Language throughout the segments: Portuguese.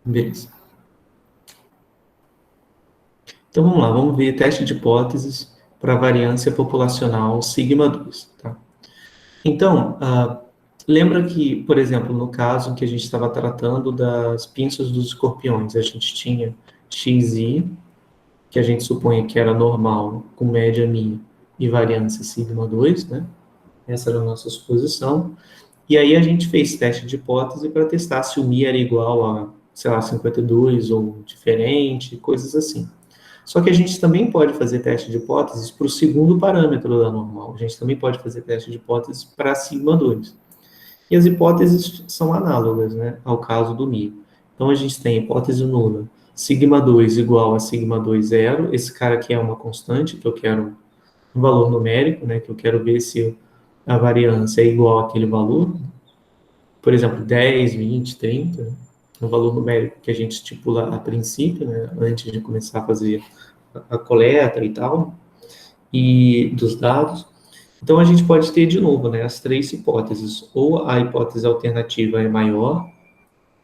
Beleza. Então, vamos lá, vamos ver teste de hipóteses para variância populacional sigma 2, tá? Então, lembra que, por exemplo, no caso que a gente estava tratando das pinças dos escorpiões, a gente tinha xi, que a gente supõe que era normal, com média μ e variância sigma 2, né? Essa era a nossa suposição. E aí a gente fez teste de hipótese para testar se o μ era igual a, sei lá, 52 ou diferente, coisas assim. Só que a gente também pode fazer teste de hipóteses para o segundo parâmetro da normal. A gente também pode fazer teste de hipóteses para sigma 2. E as hipóteses são análogas, né, ao caso do μ. Então a gente tem hipótese nula, sigma 2 igual a sigma 2 zero. Esse cara aqui é uma constante, que eu quero um valor numérico, né, que eu quero ver se a variância é igual àquele valor. Por exemplo, 10, 20, 30, um valor numérico que a gente estipula a princípio, né, antes de começar a fazer a coleta e tal, e dos dados. Então, a gente pode ter, de novo, né, as três hipóteses. Ou a hipótese alternativa é maior,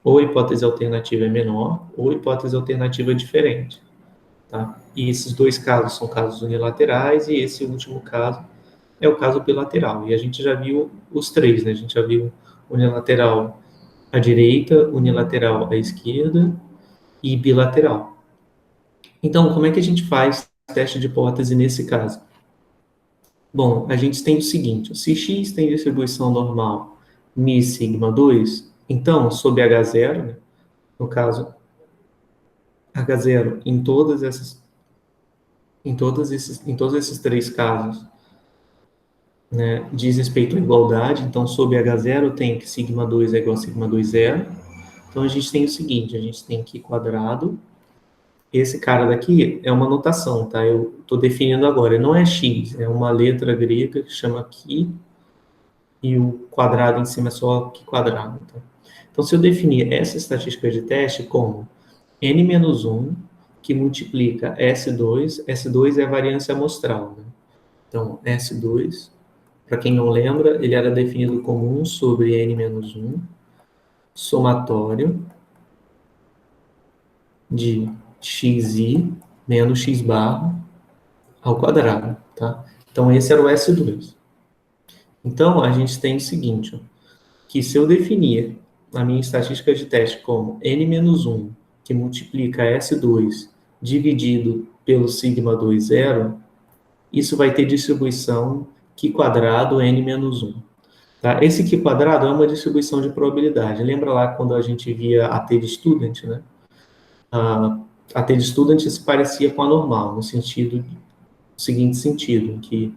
ou a hipótese alternativa é menor, ou a hipótese alternativa é diferente. Tá? E esses dois casos são casos unilaterais, e esse último caso é o caso bilateral. E a gente já viu os três, né? A gente já viu unilateral à direita, unilateral à esquerda e bilateral. Então, como é que a gente faz teste de hipótese nesse caso? Bom, a gente tem o seguinte, se x tem distribuição normal μ sigma 2, então, sob H0, né, no caso, H0 em todos esses três casos, né, diz respeito à igualdade, então, sob H0 tem que sigma 2 é igual a sigma 2 zero. Então, a gente tem o seguinte, a gente tem que quadrado. Esse cara daqui é uma notação, tá? Eu estou definindo agora. Não é x, é uma letra grega que chama qui, e o quadrado em cima é só qui quadrado. Tá? Então, se eu definir essa estatística de teste como n-1, que multiplica S2 é a variância amostral. Né? Então, S2, para quem não lembra, ele era definido como 1 sobre n-1, somatório de xi menos x barra ao quadrado, tá? Então, esse era o S2. Então, a gente tem o seguinte, ó, que se eu definir a minha estatística de teste como n-1, que multiplica S2 dividido pelo sigma 2 zero, isso vai ter distribuição Q quadrado n-1. Tá? Esse Q quadrado é uma distribuição de probabilidade. Lembra lá quando a gente via a T de student, né? A T de student se parecia com a normal, no seguinte sentido, que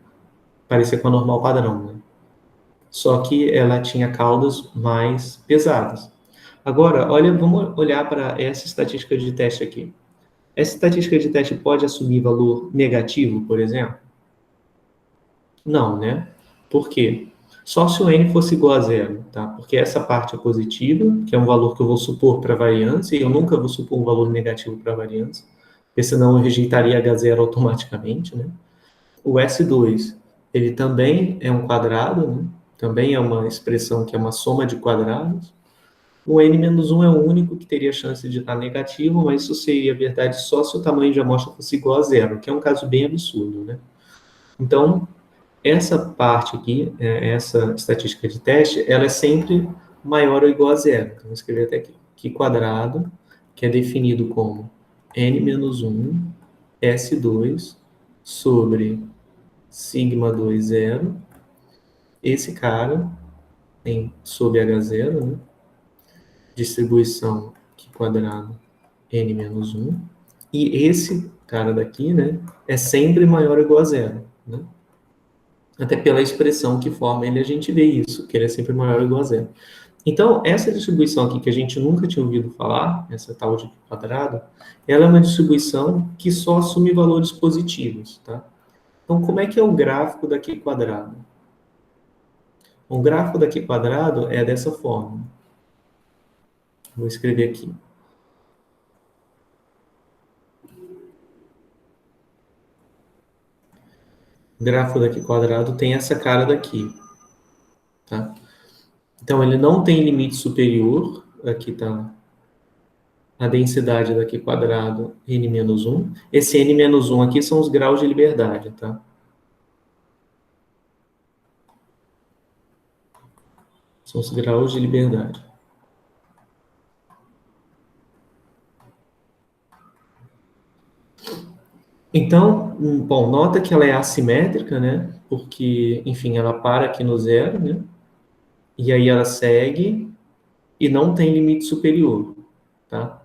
parecia com a normal padrão, né? Só que ela tinha caudas mais pesadas. Agora, olha, vamos olhar para essa estatística de teste aqui. Essa estatística de teste pode assumir valor negativo, por exemplo? Não, né? Por quê? Só se o n fosse igual a zero, tá? Porque essa parte é positiva, que é um valor que eu vou supor para a variância, e eu nunca vou supor um valor negativo para a variância, porque senão eu rejeitaria H0 automaticamente, né? O S2, ele também é um quadrado, né? Também é uma expressão que é uma soma de quadrados. O n-1 é o único que teria chance de estar negativo, mas isso seria verdade só se o tamanho de amostra fosse igual a zero, que é um caso bem absurdo, né? Então, essa parte aqui, essa estatística de teste, ela é sempre maior ou igual a zero. Então, vou escrever até aqui. Q quadrado, que é definido como n-1 S2 sobre sigma 2 zero. Esse cara tem sob H0, né? Distribuição Q quadrado n-1. E esse cara daqui, né, é sempre maior ou igual a zero, né? Até pela expressão que forma ele, a gente vê isso, que ele é sempre maior ou igual a zero. Então, essa distribuição aqui que a gente nunca tinha ouvido falar, essa tal de quadrado, ela é uma distribuição que só assume valores positivos, tá? Então, como é que é o gráfico daqui quadrado? O gráfico daqui quadrado é dessa forma. Vou escrever aqui. O gráfico daqui quadrado tem essa cara daqui, tá? Então, ele não tem limite superior, aqui tá a densidade daqui quadrado, n menos 1. Esse n menos 1 aqui são os graus de liberdade, tá? São os graus de liberdade. Então, bom, nota que ela é assimétrica, né? Porque, enfim, ela para aqui no zero, né? E aí ela segue e não tem limite superior, tá?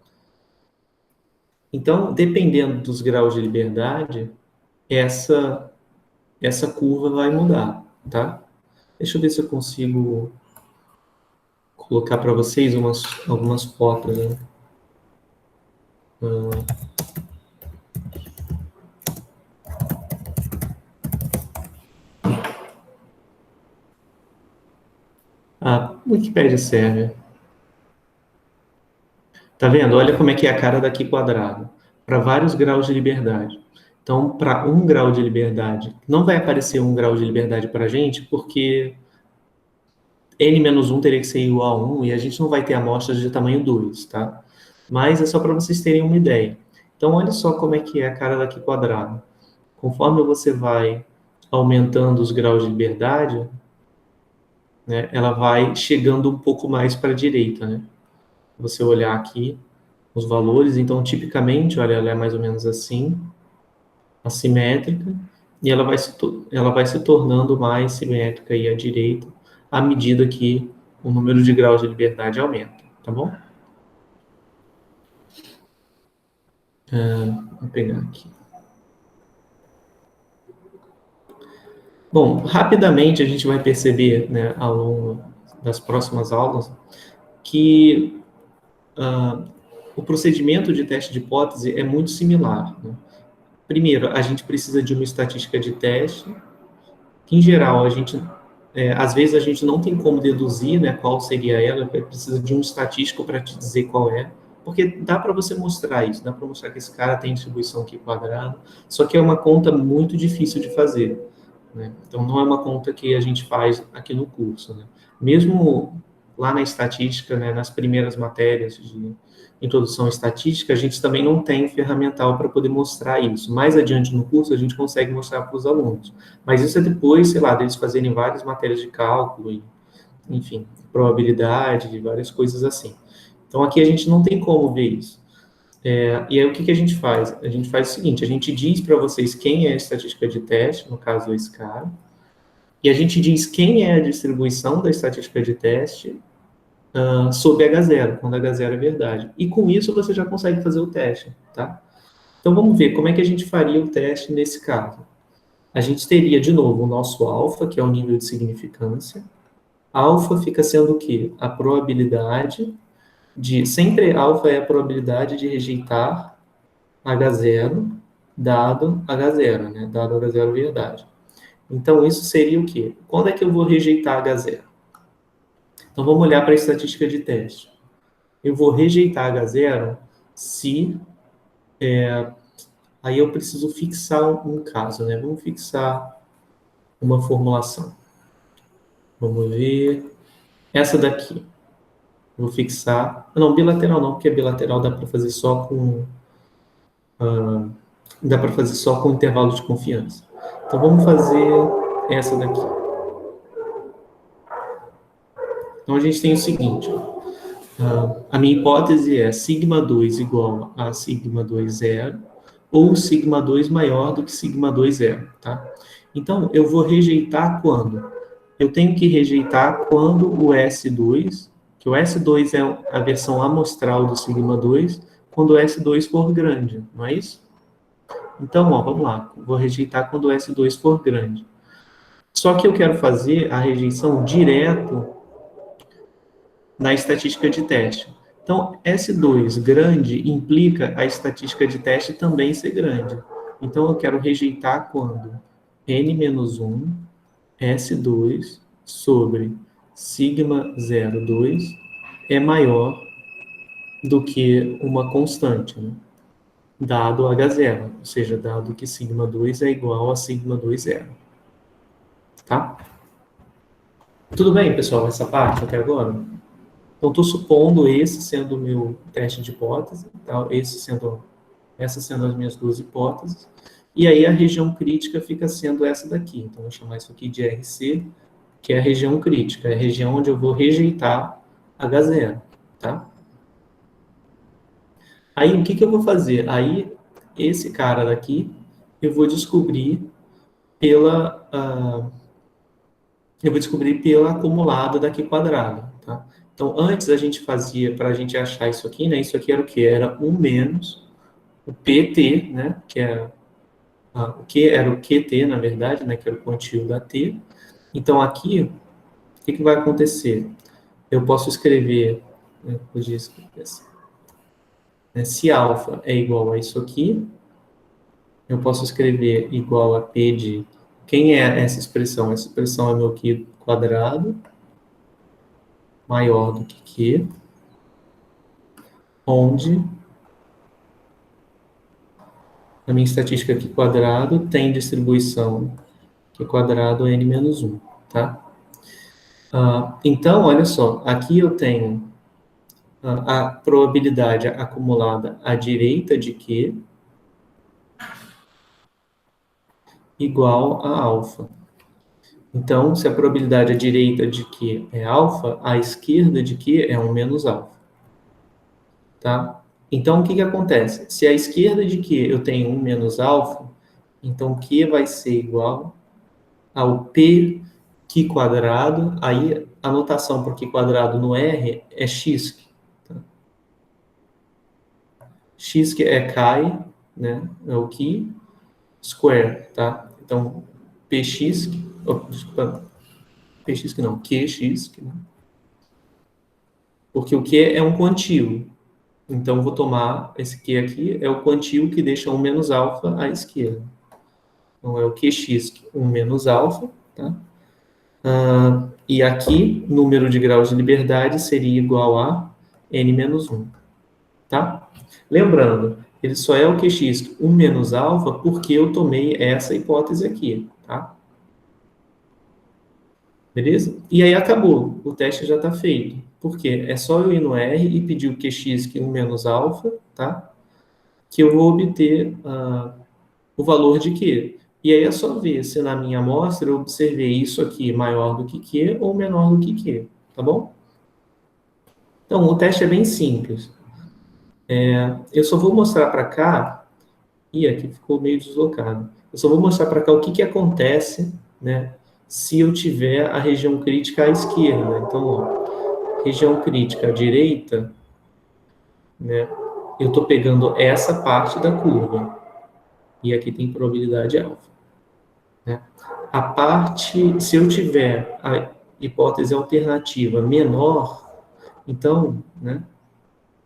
Então, dependendo dos graus de liberdade, essa curva vai mudar, tá? Deixa eu ver se eu consigo colocar para vocês algumas fotos, né? A Wikipédia serve. Tá vendo? Olha como é que é a cara daqui quadrado. Para vários graus de liberdade. Então, para 1 grau de liberdade, não vai aparecer 1 grau de liberdade para a gente, porque n-1 teria que ser igual a 1 e a gente não vai ter amostras de tamanho 2, tá? Mas é só para vocês terem uma ideia. Então, olha só como é que é a cara daqui quadrado. Conforme você vai aumentando os graus de liberdade, né, ela vai chegando um pouco mais para a direita, né? Você olhar aqui os valores, então, tipicamente, olha, ela é mais ou menos assim, assimétrica, e ela vai se tornando mais simétrica aí à direita, à medida que o número de graus de liberdade aumenta, tá bom? Vou pegar aqui. Bom, rapidamente a gente vai perceber, né, ao longo das próximas aulas, que o procedimento de teste de hipótese é muito similar, né? Primeiro, a gente precisa de uma estatística de teste, que, em geral, às vezes a gente não tem como deduzir, né, qual seria ela, precisa de um estatístico para te dizer qual é, porque dá para você mostrar isso, dá para mostrar que esse cara tem distribuição aqui quadrada, só que é uma conta muito difícil de fazer, né? Então, não é uma conta que a gente faz aqui no curso, né? Mesmo lá na estatística, né, nas primeiras matérias de introdução à estatística, a gente também não tem ferramental para poder mostrar isso. Mais adiante no curso, a gente consegue mostrar para os alunos. Mas isso é depois, sei lá, deles fazerem várias matérias de cálculo, enfim, probabilidade, várias coisas assim. Então, aqui a gente não tem como ver isso. E aí, o que a gente faz? A gente faz o seguinte, a gente diz para vocês quem é a estatística de teste, no caso, esse cara, e a gente diz quem é a distribuição da estatística de teste sob H0, quando H0 é verdade. E com isso você já consegue fazer o teste, tá? Então vamos ver como é que a gente faria o teste nesse caso. A gente teria, de novo, o nosso alfa, que é o nível de significância. Alfa fica sendo o quê? A probabilidade de... Sempre alfa é a probabilidade de rejeitar H0, dado H0, né? Dado H0 verdade. Então, isso seria o quê? Quando é que eu vou rejeitar H0? Então, vamos olhar para a estatística de teste. Eu vou rejeitar H0 se... aí eu preciso fixar um caso, né? Vamos fixar uma formulação. Vamos ver. Essa daqui. Vou fixar. Não, bilateral não, porque bilateral dá para fazer só com... dá para fazer só com intervalo de confiança. Então, vamos fazer essa daqui. Então, a gente tem o seguinte. A minha hipótese é sigma 2 igual a sigma 2 zero, ou sigma 2 maior do que sigma 2 zero, tá? Então, eu vou rejeitar quando? Eu tenho que rejeitar quando o S2, que o S2 é a versão amostral do sigma 2, quando o S2 for grande, não é isso? Então, ó, vamos lá, vou rejeitar quando o S2 for grande. Só que eu quero fazer a rejeição direto na estatística de teste. Então, S2 grande implica a estatística de teste também ser grande. Então, eu quero rejeitar quando n-1 S2 sobre sigma 02 é maior do que uma constante, né? Dado H0, ou seja, dado que sigma 2 é igual a sigma 2 zero. Tá? Tudo bem, pessoal, essa parte até agora? Então, estou supondo esse sendo o meu teste de hipótese, tá? Essas sendo as minhas duas hipóteses, e aí a região crítica fica sendo essa daqui. Então, vou chamar isso aqui de RC, que é a região crítica, é a região onde eu vou rejeitar H0, tá? Aí, o que que eu vou fazer? Aí, esse cara daqui, eu vou descobrir pela acumulada daqui quadrado, tá? Então, antes a gente fazia, para a gente achar isso aqui, né? Isso aqui era o que? Era 1 menos o PT, né? O que era o QT, na verdade, né? Que era o quantio da T. Então, aqui, o que que vai acontecer? Eu posso escrever, né, se alfa é igual a isso aqui, eu posso escrever igual a P de... Quem é essa expressão? Essa expressão é meu Q quadrado maior do que Q, onde a minha estatística Q quadrado tem distribuição Q quadrado N menos 1, tá? Então, olha só, aqui eu tenho a probabilidade acumulada à direita de Q igual a alfa. Então, se a probabilidade à direita de Q é alfa, a esquerda de Q é 1 menos alfa. Tá? Então, o que que acontece? Se à esquerda de Q eu tenho 1 menos alfa, então Q vai ser igual ao P Q quadrado, aí a notação para Q quadrado no R é X. Tá? X que é chi, né? É o Q square, tá? Então, PX, desculpa, PX que não, QX, que não, porque o Q é um quantio. Então, eu vou tomar esse Q aqui, é o quantio que deixa 1 menos alfa à esquerda. Então, é o QX, 1 menos alfa, tá? E aqui, número de graus de liberdade seria igual a N menos 1, tá? Lembrando, ele só é o QX 1 menos alfa porque eu tomei essa hipótese aqui, tá? Beleza? E aí acabou, o teste já está feito. Por quê? É só eu ir no R e pedir o QX que 1 menos alfa, tá? Que eu vou obter o valor de Q. E aí é só ver se na minha amostra eu observei isso aqui maior do que Q ou menor do que Q, tá bom? Então, o teste é bem simples. Eu só vou mostrar para cá... Ih, aqui ficou meio deslocado. Eu só vou mostrar para cá o que que acontece, né, se eu tiver a região crítica à esquerda. Então, ó, região crítica à direita, né, eu estou pegando essa parte da curva. E aqui tem probabilidade alfa. Né? A parte, se eu tiver a hipótese alternativa menor, então, né,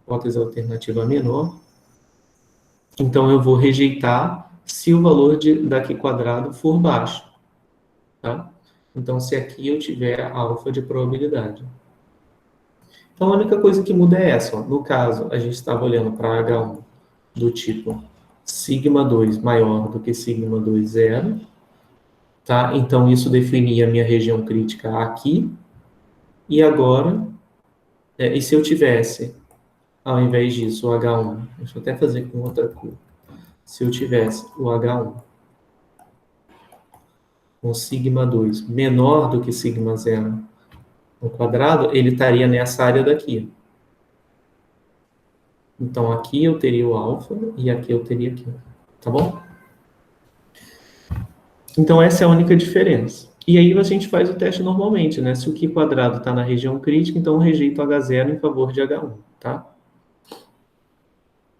hipótese alternativa menor, então eu vou rejeitar se o valor da Q quadrado for baixo, tá? Então, se aqui eu tiver alfa de probabilidade. Então, a única coisa que muda é essa. Ó. No caso, a gente estava olhando para H1 do tipo sigma 2 maior do que sigma 2 zero, tá? Então, isso definia a minha região crítica aqui. E agora, e se eu tivesse, ao invés disso, o H1, deixa eu até fazer com outra cor. Se eu tivesse o H1 com sigma 2 menor do que sigma 0 ao quadrado, ele estaria nessa área daqui. Então, aqui eu teria o alfa e aqui eu teria aqui. Tá bom? Então, essa é a única diferença. E aí a gente faz o teste normalmente, né? Se o Q quadrado está na região crítica, então eu rejeito H0 em favor de H1, tá?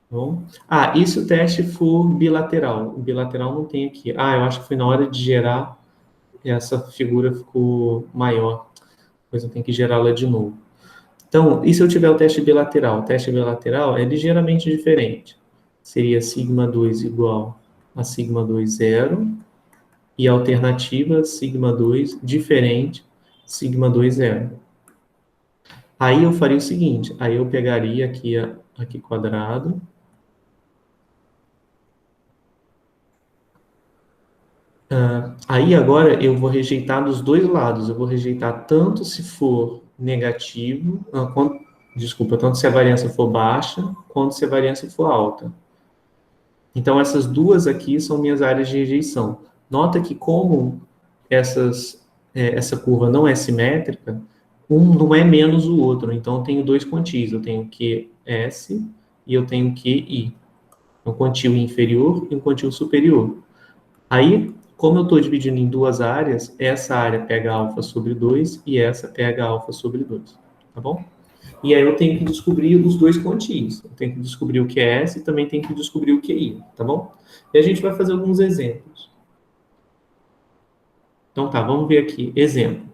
Bom. E se o teste for bilateral? O bilateral não tem aqui. Eu acho que foi na hora de gerar, essa figura ficou maior. Depois eu tenho que gerá-la de novo. Então, e se eu tiver o teste bilateral? O teste bilateral é ligeiramente diferente. Seria sigma 2 igual a sigma 2 zero, e a alternativa sigma 2 diferente, sigma 2 zero. Aí eu faria o seguinte, aí eu pegaria aqui quadrado, aí agora eu vou rejeitar dos dois lados, eu vou rejeitar tanto se for negativo, Desculpa, tanto se a variância for baixa, quanto se a variância for alta. Então, essas duas aqui são minhas áreas de rejeição. Nota que como essa curva não é simétrica, um não é menos o outro. Então, eu tenho dois quantis. Eu tenho QS e eu tenho QI. Um quantio inferior e um quantio superior. Aí, como eu estou dividindo em duas áreas, essa área pega alfa sobre 2 e essa pega alfa sobre 2. Tá bom? E aí eu tenho que descobrir os dois quantios. Eu tenho que descobrir o QS e também tenho que descobrir o QI, tá bom? E a gente vai fazer alguns exemplos. Então tá, vamos ver aqui. Exemplo.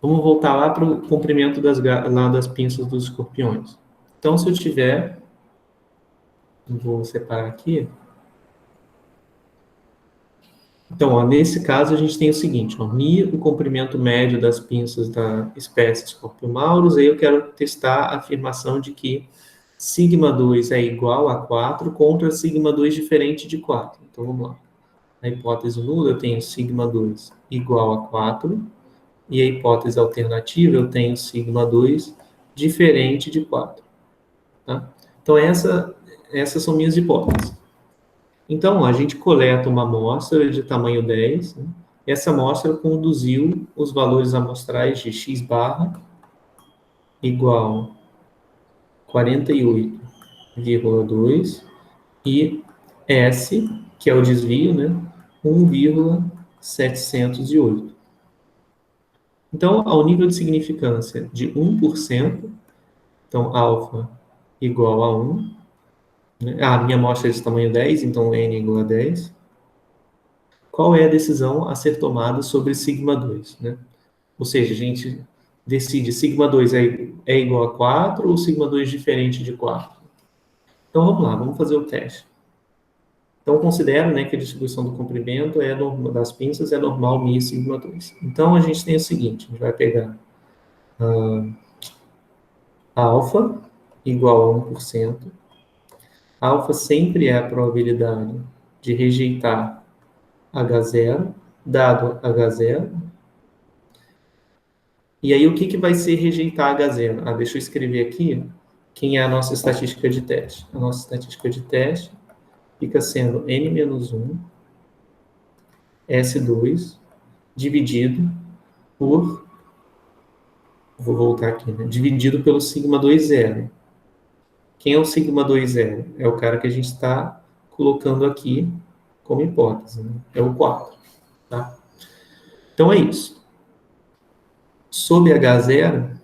Vamos voltar lá para o comprimento lá das pinças dos escorpiões. Então, se eu tiver... Vou separar aqui. Então, ó, nesse caso, a gente tem o seguinte, ó, mi, o comprimento médio das pinças da espécie Scorpiomaurus, aí eu quero testar a afirmação de que sigma 2 é igual a 4 contra sigma 2 diferente de 4. Então, vamos lá. Na hipótese nula, eu tenho sigma 2 igual a 4, e a hipótese alternativa, eu tenho sigma 2 diferente de 4. Tá? Então, essas são minhas hipóteses. Então, a gente coleta uma amostra de tamanho 10. Né? Essa amostra conduziu os valores amostrais de x barra igual 48,2 e S, que é o desvio, né? 1,708. Então, ao nível de significância de 1%, então alfa igual a 1, né? A minha amostra é de tamanho 10, então n igual a 10. Qual é a decisão a ser tomada sobre sigma 2, né? Ou seja, a gente decide sigma 2 é igual a 4 ou sigma 2 diferente de 4. Então, vamos lá, vamos fazer o teste. Então, considero, né, que a distribuição do comprimento das pinças é normal mi sigma 2. Então, a gente tem o seguinte, a gente vai pegar alfa igual a 1%. Alfa sempre é a probabilidade de rejeitar H0, dado H0. E aí, o que vai ser rejeitar H0? Deixa eu escrever aqui quem é a nossa estatística de teste. A nossa estatística de teste fica sendo n-1 S2 dividido por, vou voltar aqui, né? Dividido pelo sigma 2 zero. Quem é o sigma 2 zero? É o cara que a gente está colocando aqui como hipótese, né? É o 4, tá? Então é isso. Sob H0,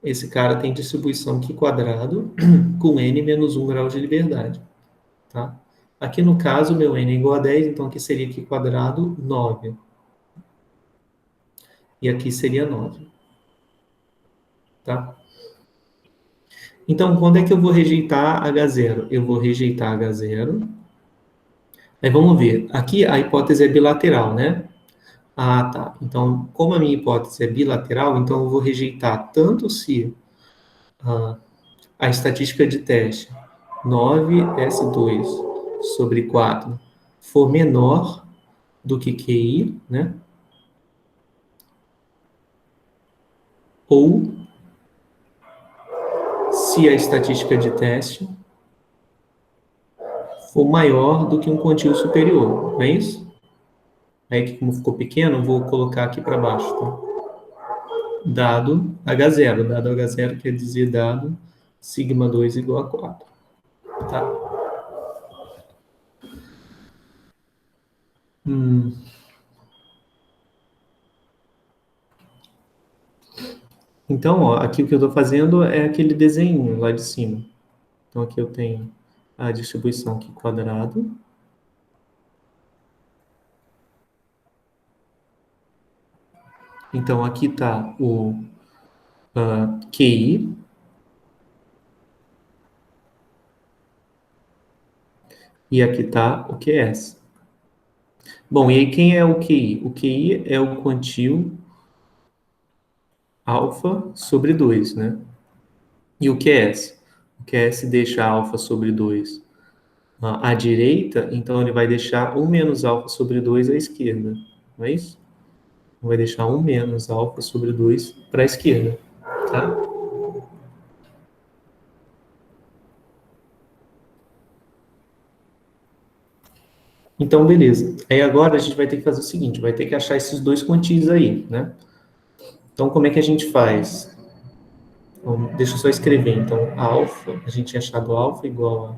esse cara tem distribuição Q quadrado com n menos 1 grau de liberdade, tá? Aqui no caso, meu n é igual a 10, então aqui seria Q quadrado 9. E aqui seria 9. Tá? Então, quando é que eu vou rejeitar H0? Eu vou rejeitar H0. Aí vamos ver. Aqui a hipótese é bilateral, né? Ah, tá. Então, como a minha hipótese é bilateral, então eu vou rejeitar tanto se a estatística de teste 9S2 sobre 4 for menor do que QI, né? Ou se a estatística de teste for maior do que um quantio superior, não é isso? Aí, como ficou pequeno, eu vou colocar aqui para baixo, tá? Dado H0. Dado H0 quer dizer dado sigma 2 igual a 4, tá? Então, ó, aqui o que eu estou fazendo é aquele desenho lá de cima. Então, aqui eu tenho a distribuição aqui quadrado. Então, aqui está o QI. E aqui está o QS. Bom, e aí quem é o QI? O QI é o quantio alfa sobre 2, né? E o QS? O QS deixa alfa sobre 2 à direita, então ele vai deixar 1 menos alfa sobre 2 à esquerda, não é isso? Vai deixar 1 menos alfa sobre 2 para a esquerda, tá? Então, beleza. Aí agora a gente vai ter que fazer o seguinte, vai ter que achar esses dois quantis aí, né? Então, como é que a gente faz? Então, deixa eu só escrever. Então, alfa, a gente tinha achado alfa igual a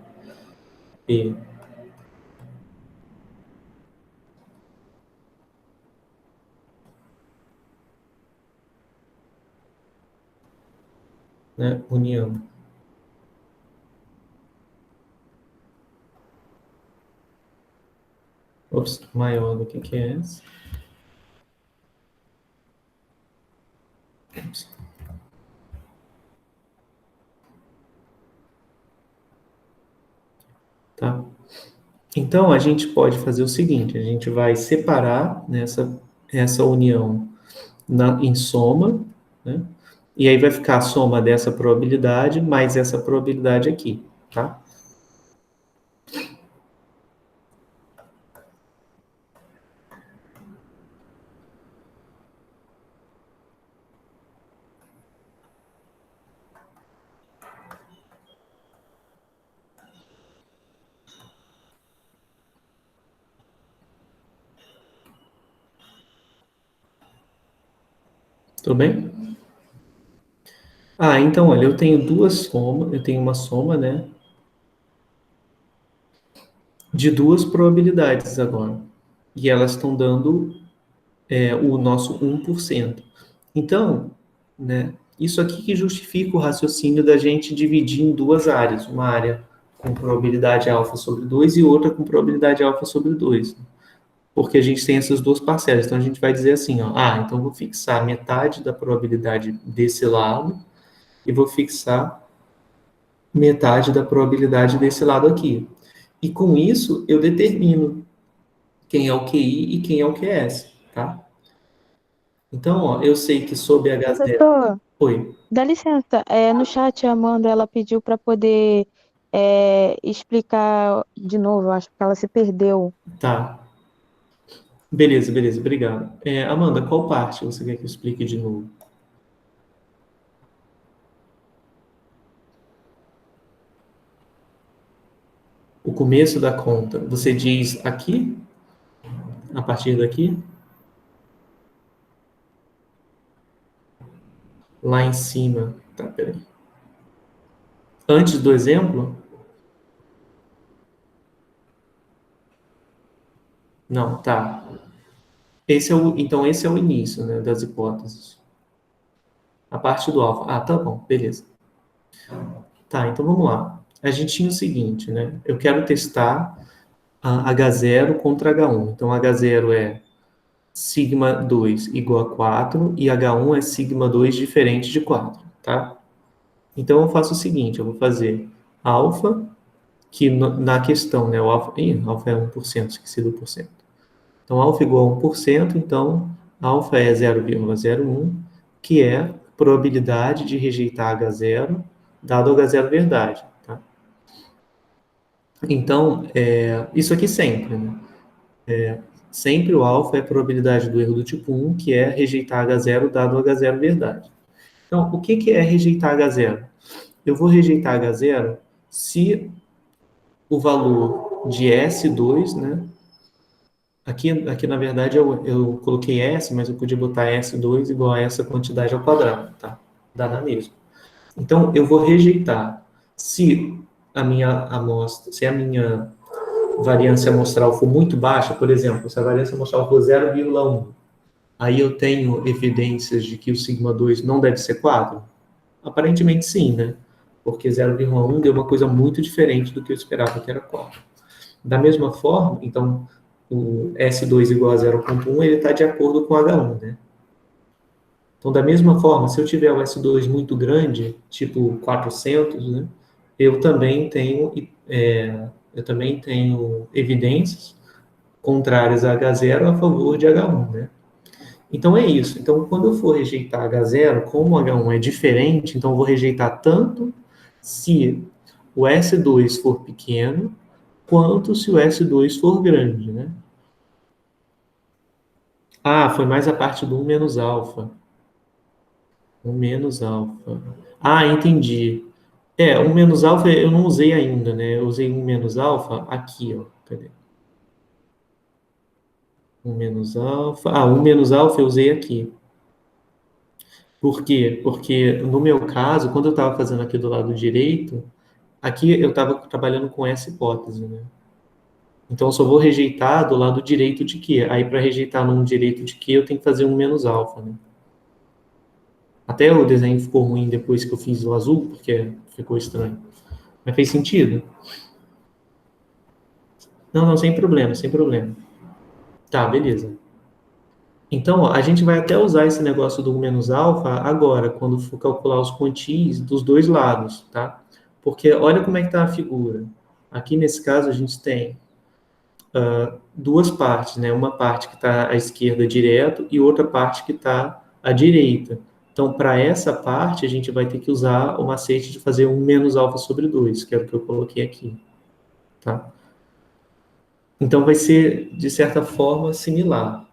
P, né? União. Ops, maior do que é essa. Ops, tá? Então, a gente pode fazer o seguinte, a gente vai separar essa união em soma, né? E aí vai ficar a soma dessa probabilidade mais essa probabilidade aqui, tá? Tudo bem? Ah, então, olha, eu tenho uma soma, né, de duas probabilidades agora. E elas estão dando o nosso 1%. Então, né, isso aqui que justifica o raciocínio da gente dividir em duas áreas, uma área com probabilidade alfa sobre 2 e outra com probabilidade alfa sobre 2. Porque a gente tem essas duas parcelas. Então a gente vai dizer assim, ó, então eu vou fixar metade da probabilidade desse lado e vou fixar metade da probabilidade desse lado aqui. E com isso eu determino quem é o QI e quem é o QS, tá? Então, ó, eu sei que sob H0. Professor, Oi, dá licença. No chat a Amanda ela pediu para poder explicar de novo. Eu acho que ela se perdeu. tá. Beleza, beleza, obrigado. Amanda, qual parte você quer que eu explique de novo? O começo da conta, você diz aqui, a partir daqui, lá em cima. Tá, peraí. Antes do exemplo? Não, tá. Então esse é o início, né, das hipóteses. A parte do alfa. Ah, tá bom, beleza. Tá, então vamos lá. A gente tinha o seguinte, né? Eu quero testar a H0 contra H1. Então H0 é sigma 2 igual a 4 e H1 é sigma 2 diferente de 4, tá? Então eu faço o seguinte, eu vou fazer alfa, que na questão, né, o alfa, alfa é 1%, esqueci do porcento. Então alfa igual a 1%, então alfa é 0,01, que é probabilidade de rejeitar H0, dado H0 verdade, tá? Então, isso aqui sempre, né? Sempre o alfa é a probabilidade do erro do tipo 1, que é rejeitar H0 dado H0 verdade. Então, o que é rejeitar H0? Eu vou rejeitar H0 se o valor de S2, né? Aqui na verdade, eu coloquei S, mas eu podia botar S2 igual a essa quantidade ao quadrado, tá? Dá na mesma. Então, eu vou rejeitar se a minha amostra, se a minha variância amostral for muito baixa, por exemplo, se a variância amostral for 0,1, aí eu tenho evidências de que o sigma 2 não deve ser 4? Aparentemente sim, né? Porque 0,1 deu uma coisa muito diferente do que eu esperava que era 4. Da mesma forma, então, o S2 igual a 0,1, ele está de acordo com o H1, né? Então, da mesma forma, se eu tiver o S2 muito grande, tipo 400, né, eu também tenho, eu também tenho evidências contrárias a H0 a favor de H1, né? Então é isso. Então, quando eu for rejeitar H0, como o H1 é diferente, então eu vou rejeitar tanto se o S2 for pequeno, quanto se o S2 for grande, né? Ah, foi mais a parte do 1 menos alfa. 1 menos alfa. Ah, entendi. 1 menos alfa eu não usei ainda, né? Eu usei 1 menos alfa aqui, ó. Cadê? 1 menos alfa. 1 menos alfa eu usei aqui. Por quê? Porque no meu caso, quando eu estava fazendo aqui do lado direito, aqui eu estava trabalhando com essa hipótese, né? Então, eu só vou rejeitar do lado direito de Q. Aí, para rejeitar num direito de Q, eu tenho que fazer 1 menos alfa, né? Até o desenho ficou ruim depois que eu fiz o azul, porque ficou estranho. Mas fez sentido? Não, não, sem problema, sem problema. Tá, beleza. Então, ó, a gente vai até usar esse negócio do 1 menos alfa agora, quando for calcular os quantis dos dois lados, tá? Porque olha como é que está a figura. Aqui, nesse caso, a gente tem duas partes, né? Uma parte que está à esquerda direto e outra parte que está à direita. Então, para essa parte, a gente vai ter que usar o macete de fazer 1 menos alfa sobre 2, que é o que eu coloquei aqui, tá? Então, vai ser, de certa forma, similar.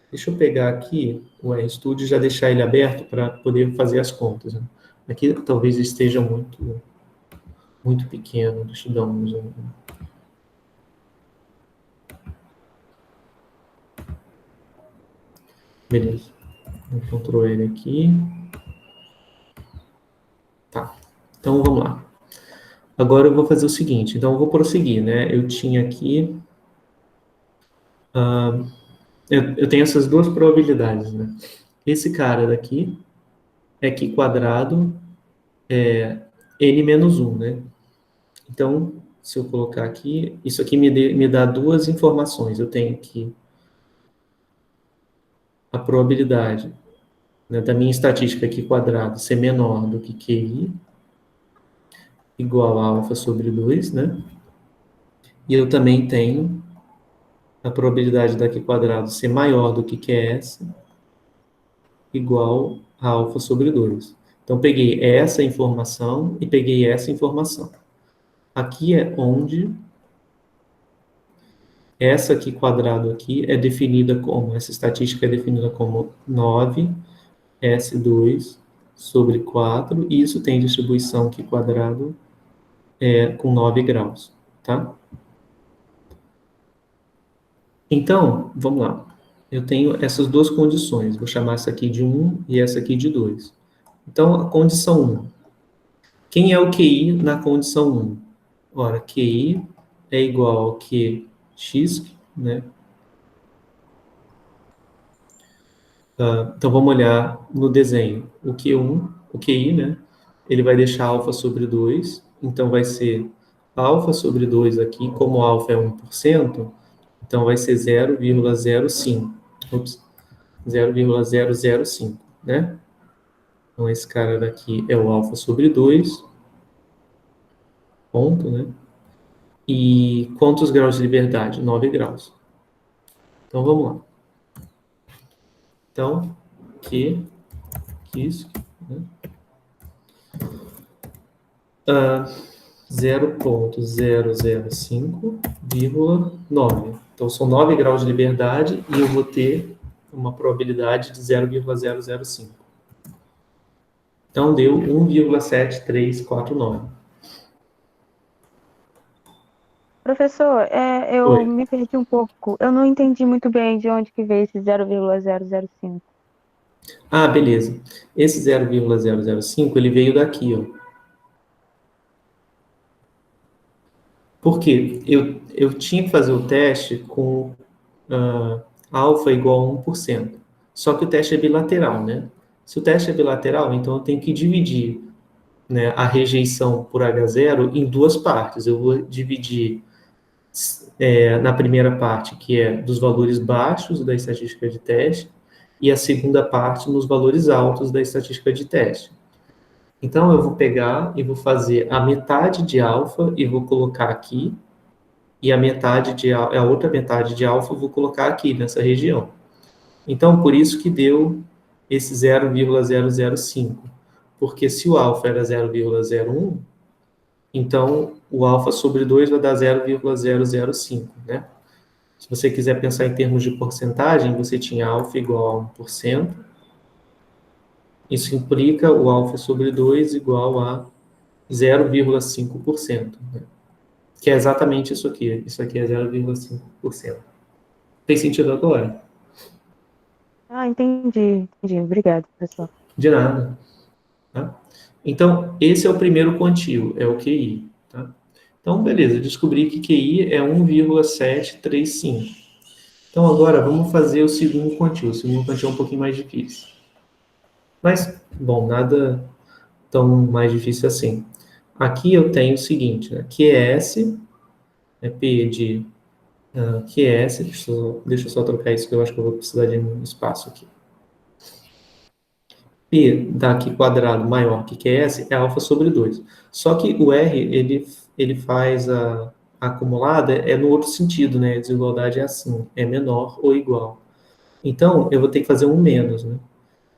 Deixa eu pegar aqui o RStudio e já deixar ele aberto para poder fazer as contas, né? Aqui talvez esteja muito pequeno. Deixa eu dar um zoom. Beleza. Vou Ctrl L aqui. Tá. Então, vamos lá. Agora eu vou fazer o seguinte. Então, eu vou prosseguir, né? Eu tinha aqui... eu tenho essas duas probabilidades, né? Esse cara daqui é Q quadrado N menos 1, né? Então, se eu colocar aqui, isso aqui me dá duas informações. Eu tenho aqui a probabilidade, né, da minha estatística aqui quadrado ser menor do que QI, igual a alfa sobre 2, né? E eu também tenho a probabilidade daqui quadrado ser maior do que QS, igual a alfa sobre 2. Então, peguei essa informação e peguei essa informação. Aqui é onde essa aqui quadrado aqui é definida como, essa estatística é definida como 9S2 sobre 4, e isso tem distribuição aqui quadrado com 9 graus, tá? Então, vamos lá. Eu tenho essas duas condições, vou chamar essa aqui de 1 e essa aqui de 2. Então, a condição 1. Quem é o QI na condição 1? Ora, QI é igual ao QX, né? Então, vamos olhar no desenho. O Q1, o QI, né? Ele vai deixar alfa sobre 2, então vai ser alfa sobre 2 aqui, como alfa é 1%, então vai ser 0,05. Ops, 0,005, né? Então, esse cara daqui é o alfa sobre 2, ponto, né? E quantos graus de liberdade? 9 graus. Então, vamos lá. Então, isso, né? 0,005,9. Então, são 9 graus de liberdade e eu vou ter uma probabilidade de 0,005. Então, deu 1,7349. Professor, eu Oi. me perdi um pouco. Eu não entendi muito bem de onde que veio esse 0,005. Beleza. Esse 0,005, ele veio daqui, ó. Por quê? Eu tinha que fazer o teste com alfa igual a 1%. Só que o teste é bilateral, né? Se o teste é bilateral, então eu tenho que dividir, né, a rejeição por H0 em duas partes. Eu vou dividir na primeira parte, que é dos valores baixos da estatística de teste, e a segunda parte nos valores altos da estatística de teste. Então, eu vou pegar e vou fazer a metade de alfa e vou colocar aqui, e a outra metade de alfa eu vou colocar aqui, nessa região. Então, por isso que deu esse 0,005. Porque se o alfa era 0,01, então o alfa sobre 2 vai dar 0,005, né? Se você quiser pensar em termos de porcentagem, você tinha alfa igual a 1%. Isso implica o alfa sobre 2 igual a 0,5%, né? Que é exatamente isso aqui. Isso aqui é 0,5%. Fez sentido agora? Ah, entendi. Obrigado, pessoal. De nada. Tá? Então, esse é o primeiro quantio, é o QI. Tá? Então, beleza, descobri que QI é 1,735. Então, agora vamos fazer o segundo quantio. O segundo quantio é um pouquinho mais difícil. Mas, bom, nada tão mais difícil assim. Aqui eu tenho o seguinte, né? QS é P de QS, deixa eu só trocar isso, que eu acho que eu vou precisar de um espaço aqui. P daqui quadrado maior que QS é alfa sobre 2. Só que o R, ele faz a acumulada é no outro sentido, né? A desigualdade é assim, é menor ou igual. Então, eu vou ter que fazer um menos, né?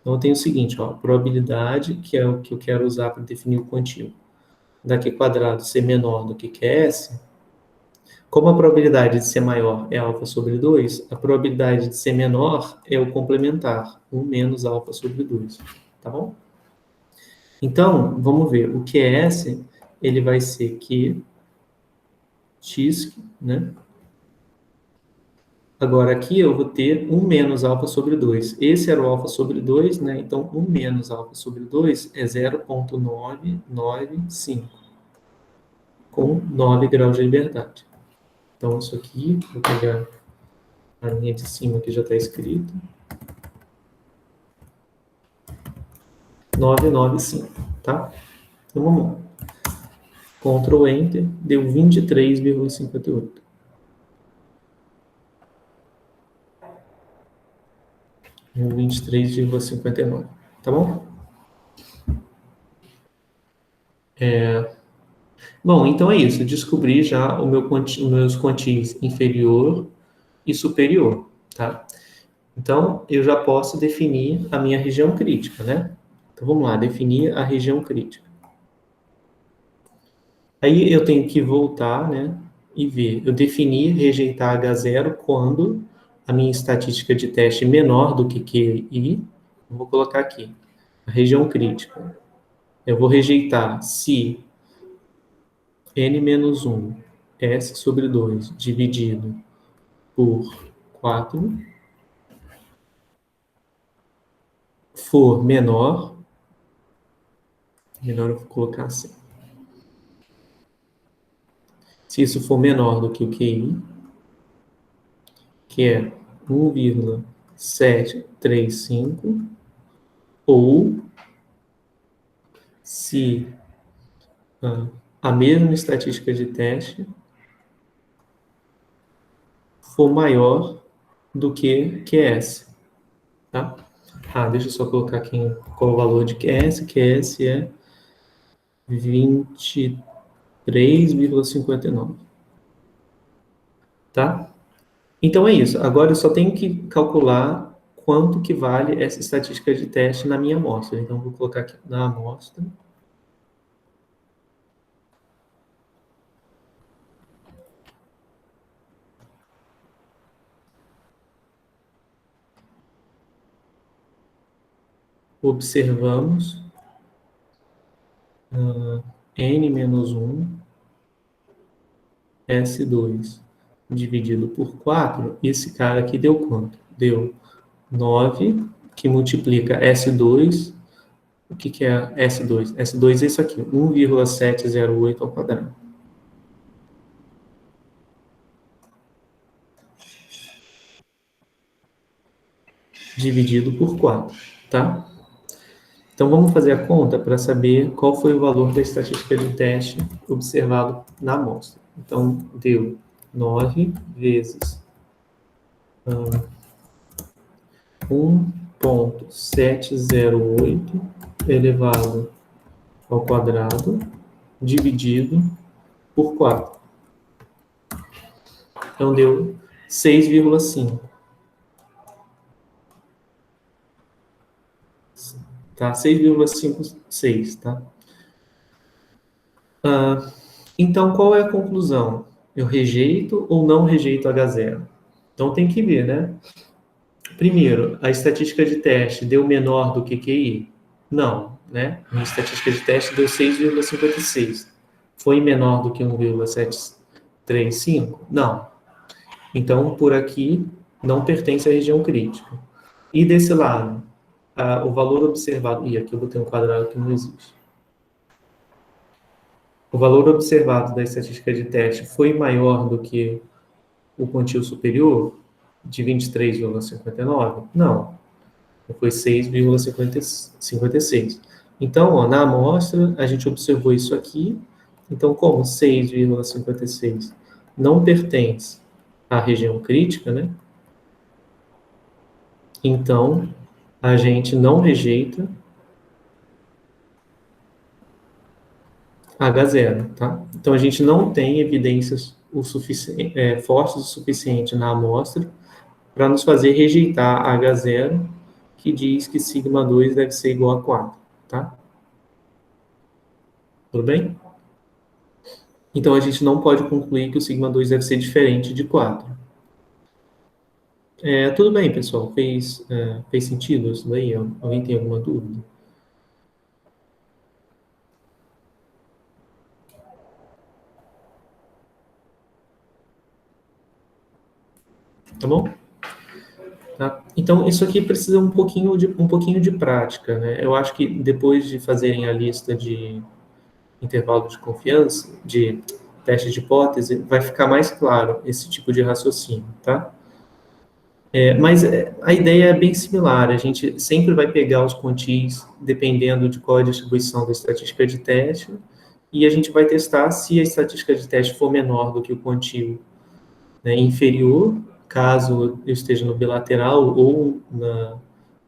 Então, eu tenho o seguinte, ó, probabilidade, que é o que eu quero usar para definir o quantio, daqui quadrado ser menor do que QS, como a probabilidade de ser maior é alfa sobre 2, a probabilidade de ser menor é o complementar, 1 menos alfa sobre 2, tá bom? Então, vamos ver, o QS, ele vai ser Q, X, né? Agora, aqui eu vou ter 1 menos alfa sobre 2. Esse era o alfa sobre 2, né? Então, 1 menos alfa sobre 2 é 0,995, com 9 graus de liberdade. Então, isso aqui, vou pegar a linha de cima que já está escrito. 995, tá? Então, vamos lá. Ctrl Enter, deu 23,58. Deu 23,59, tá bom? Bom, então é isso. Descobri já os meus quantis inferior e superior, tá? Então, eu já posso definir a minha região crítica, né? Então, vamos lá, definir a região crítica. Aí eu tenho que voltar, né, e ver. Eu defini rejeitar H0 quando a minha estatística de teste é menor do que QI. Eu vou colocar aqui, a região crítica. Eu vou rejeitar se n-1, S sobre 2, dividido por 4, for menor, melhor eu vou colocar assim. Se isso for menor do que o QI, que é 1,735, ou se a mesma estatística de teste for maior do que QS, tá? Deixa eu só colocar aqui qual o valor de QS. QS é 23,59, tá? Então é isso. Agora eu só tenho que calcular quanto que vale essa estatística de teste na minha amostra. Então vou colocar aqui na amostra. Observamos n-1 S2 dividido por 4, esse cara aqui deu quanto? Deu 9, que multiplica S2, o que é S2? S2 é isso aqui, 1,708 ao quadrado. Dividido por 4, tá? Então, vamos fazer a conta para saber qual foi o valor da estatística de teste observado na amostra. Então, deu 9 vezes 1,708 elevado ao quadrado, dividido por 4. Então, deu 6,5. Tá? 6,56, tá? Então, qual é a conclusão? Eu rejeito ou não rejeito H0? Então, tem que ver, né? Primeiro, a estatística de teste deu menor do que QI? Não, né? A estatística de teste deu 6,56. Foi menor do que 1,735? Não. Então, por aqui, não pertence à região crítica. E desse lado, o valor observado... Ih, aqui eu botei um quadrado que não existe. O valor observado da estatística de teste foi maior do que o quantio superior, de 23,59? Não, foi 6,56. Então, ó, na amostra, a gente observou isso aqui. Então, como 6,56 não pertence à região crítica, né? Então, a gente não rejeita H0, tá? Então, a gente não tem evidências fortes o suficiente na amostra para nos fazer rejeitar H0, que diz que sigma 2 deve ser igual a 4, tá? Tudo bem? Então, a gente não pode concluir que o sigma 2 deve ser diferente de 4. Tudo bem, pessoal? Fez sentido isso daí? Alguém tem alguma dúvida? Tá bom? Tá? Então, isso aqui precisa um pouquinho de prática, né? Eu acho que depois de fazerem a lista de intervalo de confiança, de teste de hipótese, vai ficar mais claro esse tipo de raciocínio, tá? Mas a ideia é bem similar. A gente sempre vai pegar os quantis, dependendo de qual é a distribuição da estatística de teste, e a gente vai testar se a estatística de teste for menor do que o quantio, né, inferior, caso eu esteja no bilateral, ou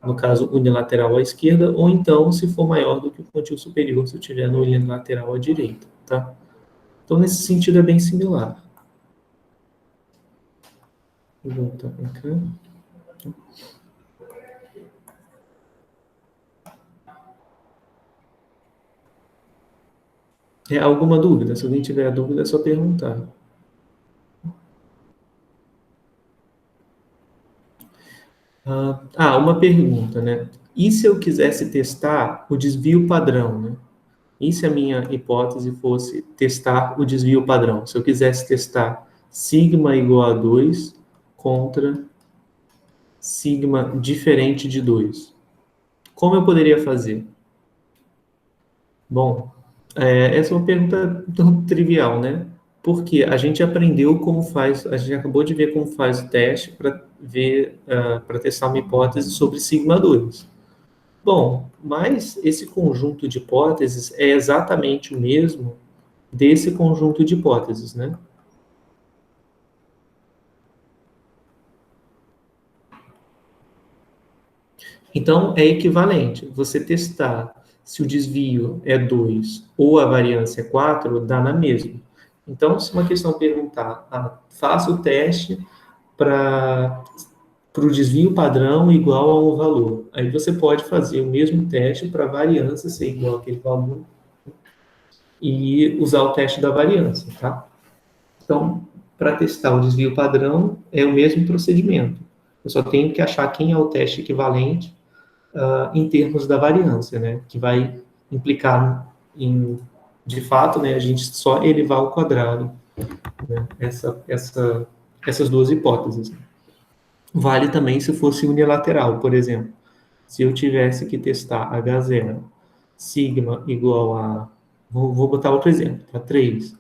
no caso unilateral à esquerda, ou então se for maior do que o quantio superior, se eu estiver no unilateral à direita, tá? Então, nesse sentido, é bem similar. Vou voltar para cá. Alguma dúvida? Se alguém tiver dúvida, é só perguntar. Uma pergunta, né? E se eu quisesse testar o desvio padrão, né? E se a minha hipótese fosse testar o desvio padrão? Se eu quisesse testar sigma igual a 2 contra sigma diferente de 2, como eu poderia fazer? Bom, essa é uma pergunta tão trivial, né? Porque a gente aprendeu como faz, a gente acabou de ver como faz o teste para ver, para testar uma hipótese sobre sigma 2. Bom, mas esse conjunto de hipóteses é exatamente o mesmo desse conjunto de hipóteses, né? Então, é equivalente. Você testar se o desvio é 2 ou a variância é 4, dá na mesma. Então, se uma questão perguntar, faça o teste para o desvio padrão igual a um valor. Aí você pode fazer o mesmo teste para a variância ser igual àquele valor e usar o teste da variância, tá? Então, para testar o desvio padrão, é o mesmo procedimento. Eu só tenho que achar quem é o teste equivalente em termos da variância, né? Que vai implicar de fato, né, a gente só elevar ao quadrado, né, essas duas hipóteses. Vale também se fosse unilateral, por exemplo. Se eu tivesse que testar H0 sigma igual a... Vou botar outro exemplo, tá? 3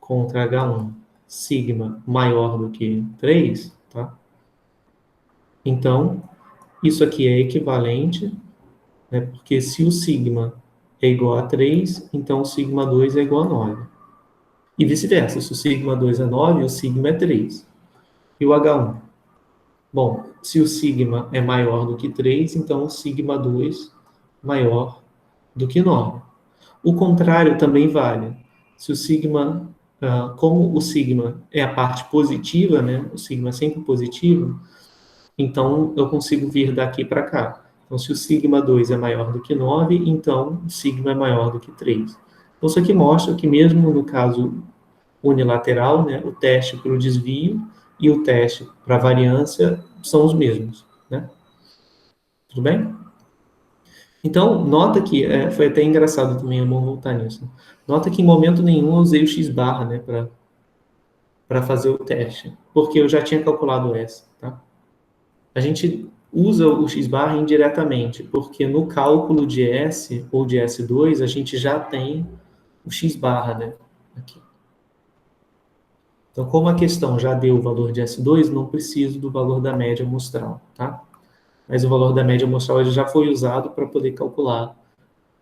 contra H1 sigma maior do que 3, tá? Então, isso aqui é equivalente, né? Porque se o sigma é igual a 3, então o sigma 2 é igual a 9. E vice-versa, se o sigma 2 é 9, o sigma é 3. E o H1? Bom, se o sigma é maior do que 3, então o sigma 2 maior do que 9. O contrário também vale. Se o sigma, como o sigma é a parte positiva, né? O sigma é sempre positivo, então eu consigo vir daqui para cá. Então, se o sigma 2 é maior do que 9, então o sigma é maior do que 3. Então, isso aqui mostra que mesmo no caso unilateral, né, o teste para o desvio e o teste para a variância são os mesmos, né? Tudo bem? Então, nota que, foi até engraçado também, é bom voltar nisso. Nota que em momento nenhum eu usei o x barra, né, para fazer o teste, porque eu já tinha calculado essa, tá? a gente usa o x-bar indiretamente, porque no cálculo de S ou de S2, a gente já tem o x-bar, né? Aqui. Então, como a questão já deu o valor de S2, não preciso do valor da média amostral, tá? Mas o valor da média amostral ele já foi usado para poder calcular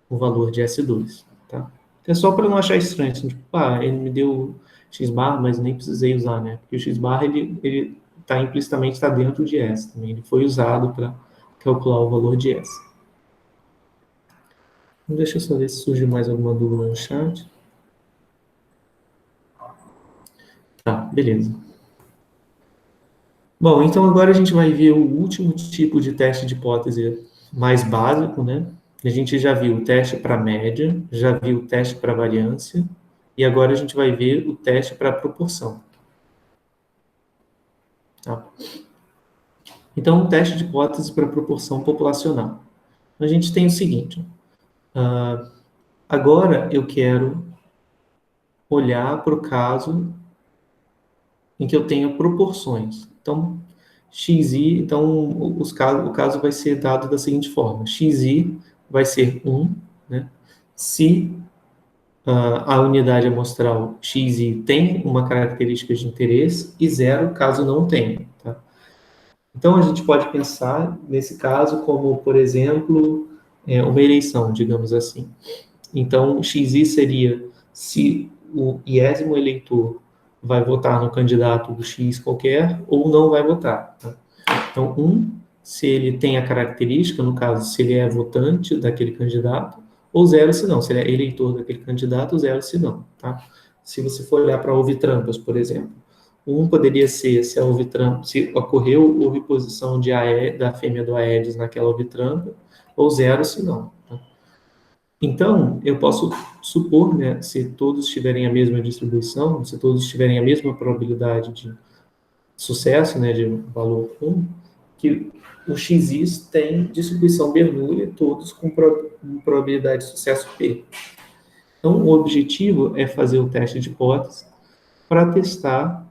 o valor de S2, tá? É só para não achar estranho, assim, tipo, ele me deu x-bar, mas nem precisei usar, né? Porque o x-bar, ele tá implicitamente está dentro de S também, ele foi usado para calcular o valor de S. Deixa eu só ver se surge mais alguma dúvida no chat. Tá, beleza. Bom, então agora a gente vai ver o último tipo de teste de hipótese mais básico, né? A gente já viu o teste para média, já viu o teste para variância, e agora a gente vai ver o teste para proporção. Tá? Então, o teste de hipótese para proporção populacional. A gente tem o seguinte, agora eu quero olhar para o caso em que eu tenho proporções. Então, xi, então o caso vai ser dado da seguinte forma: xi vai ser 1, né? Se a unidade amostral xi tem uma característica de interesse e 0 caso não tenha. Tá? Então, a gente pode pensar nesse caso como, por exemplo, uma eleição, digamos assim. Então, xi seria se o iésimo eleitor vai votar no candidato do X qualquer ou não vai votar. Tá? Então, se ele tem a característica, no caso, se ele é votante daquele candidato, ou 0 se não, se ele é eleitor daquele candidato, 0 se não. Tá? Se você for olhar para ovitrampas, por exemplo, poderia ser se ocorreu oviposição da fêmea do Aedes naquela ovitrampa, ou 0 se não. Tá? Então, eu posso supor, né, se todos tiverem a mesma distribuição, se todos tiverem a mesma probabilidade de sucesso, né, de valor 1, que o xis tem distribuição Bernoulli, todos com probabilidade de sucesso P. Então, o objetivo é fazer o teste de hipótese para testar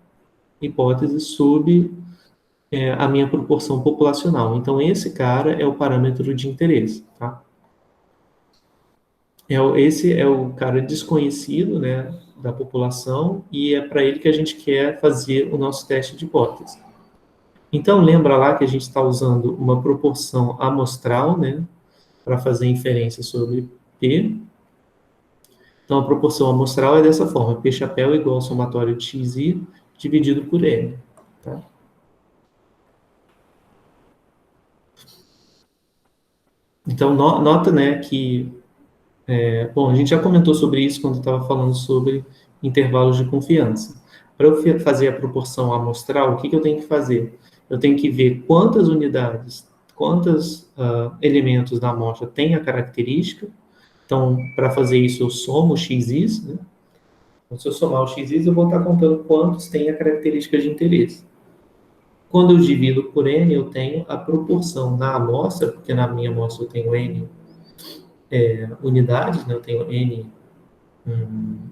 hipóteses sobre a minha proporção populacional. Então, esse cara é o parâmetro de interesse, tá? Esse é o cara desconhecido, né, da população, e é para ele que a gente quer fazer o nosso teste de hipótese. Então, lembra lá que a gente está usando uma proporção amostral, né, para fazer inferência sobre P. Então, a proporção amostral é dessa forma: P chapéu igual ao somatório de xi dividido por N. Tá? Então, nota, né, que... bom, a gente já comentou sobre isso quando estava falando sobre intervalos de confiança. Para eu fazer a proporção amostral, o que eu tenho que fazer? Eu tenho que ver quantas unidades, quantos elementos da amostra tem a característica. Então, para fazer isso, eu somo xis, né? Então, se eu somar o xis, eu vou estar contando quantos têm a característica de interesse. Quando eu divido por n, eu tenho a proporção na amostra, porque na minha amostra eu tenho n unidades, né? Eu tenho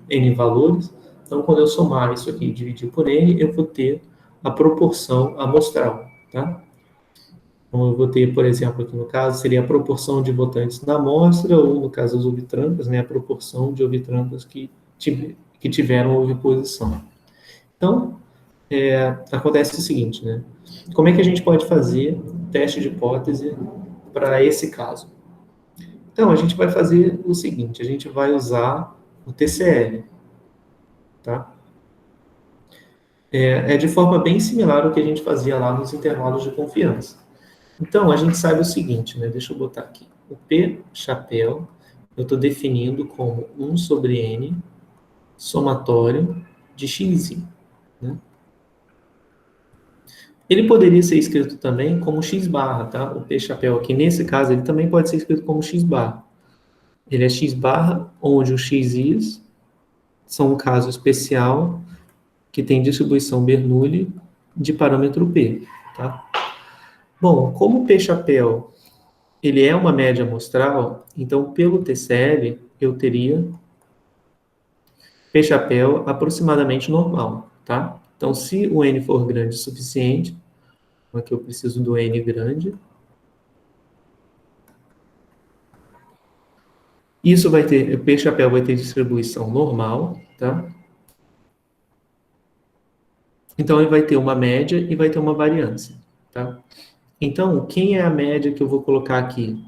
n valores. Então, quando eu somar isso aqui e dividir por n, eu vou ter a proporção amostral, tá? Então, eu vou ter, por exemplo, aqui no caso, seria a proporção de votantes na amostra, ou no caso das ovitrampas, né, a proporção de ovitrampas que tiveram oviposição. Então, acontece o seguinte, né? Como é que a gente pode fazer teste de hipótese para esse caso? Então, a gente vai fazer o seguinte: a gente vai usar o TCL, tá? É de forma bem similar ao que a gente fazia lá nos intervalos de confiança. Então, a gente sabe o seguinte, né? Deixa eu botar aqui. O P chapéu, eu estou definindo como 1 sobre N somatório de xi, né? Ele poderia ser escrito também como x barra, tá? O P chapéu aqui, nesse caso, ele também pode ser escrito como x barra. Ele é x barra, onde os xis são um caso especial que tem distribuição Bernoulli de parâmetro P, tá? Bom, como o P chapéu ele é uma média amostral, então pelo TCL eu teria P chapéu aproximadamente normal, tá? Então se o N for grande o suficiente, Aqui eu preciso do N grande. Isso vai ter, o P-chapéu vai ter distribuição normal, tá? Então, ele vai ter uma média e vai ter uma variância, tá? Então, quem é a média que eu vou colocar aqui?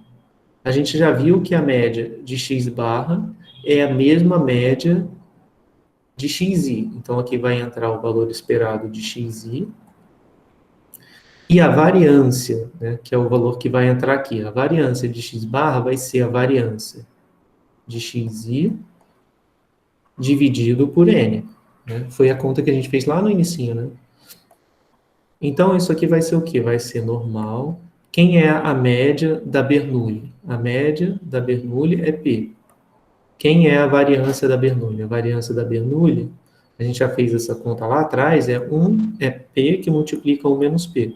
A gente já viu que a média de x barra é a mesma média de xi. Então, aqui vai entrar o valor esperado de xi. E a variância, né, que é o valor que vai entrar aqui. A variância de x barra vai ser a variância de xi dividido por n. Né? Foi a conta que a gente fez lá no início, né? Então, isso aqui vai ser o quê? Vai ser normal. Quem é a média da Bernoulli? A média da Bernoulli é P. Quem é a variância da Bernoulli? A variância da Bernoulli, a gente já fez essa conta lá atrás, é P que multiplica 1 menos P.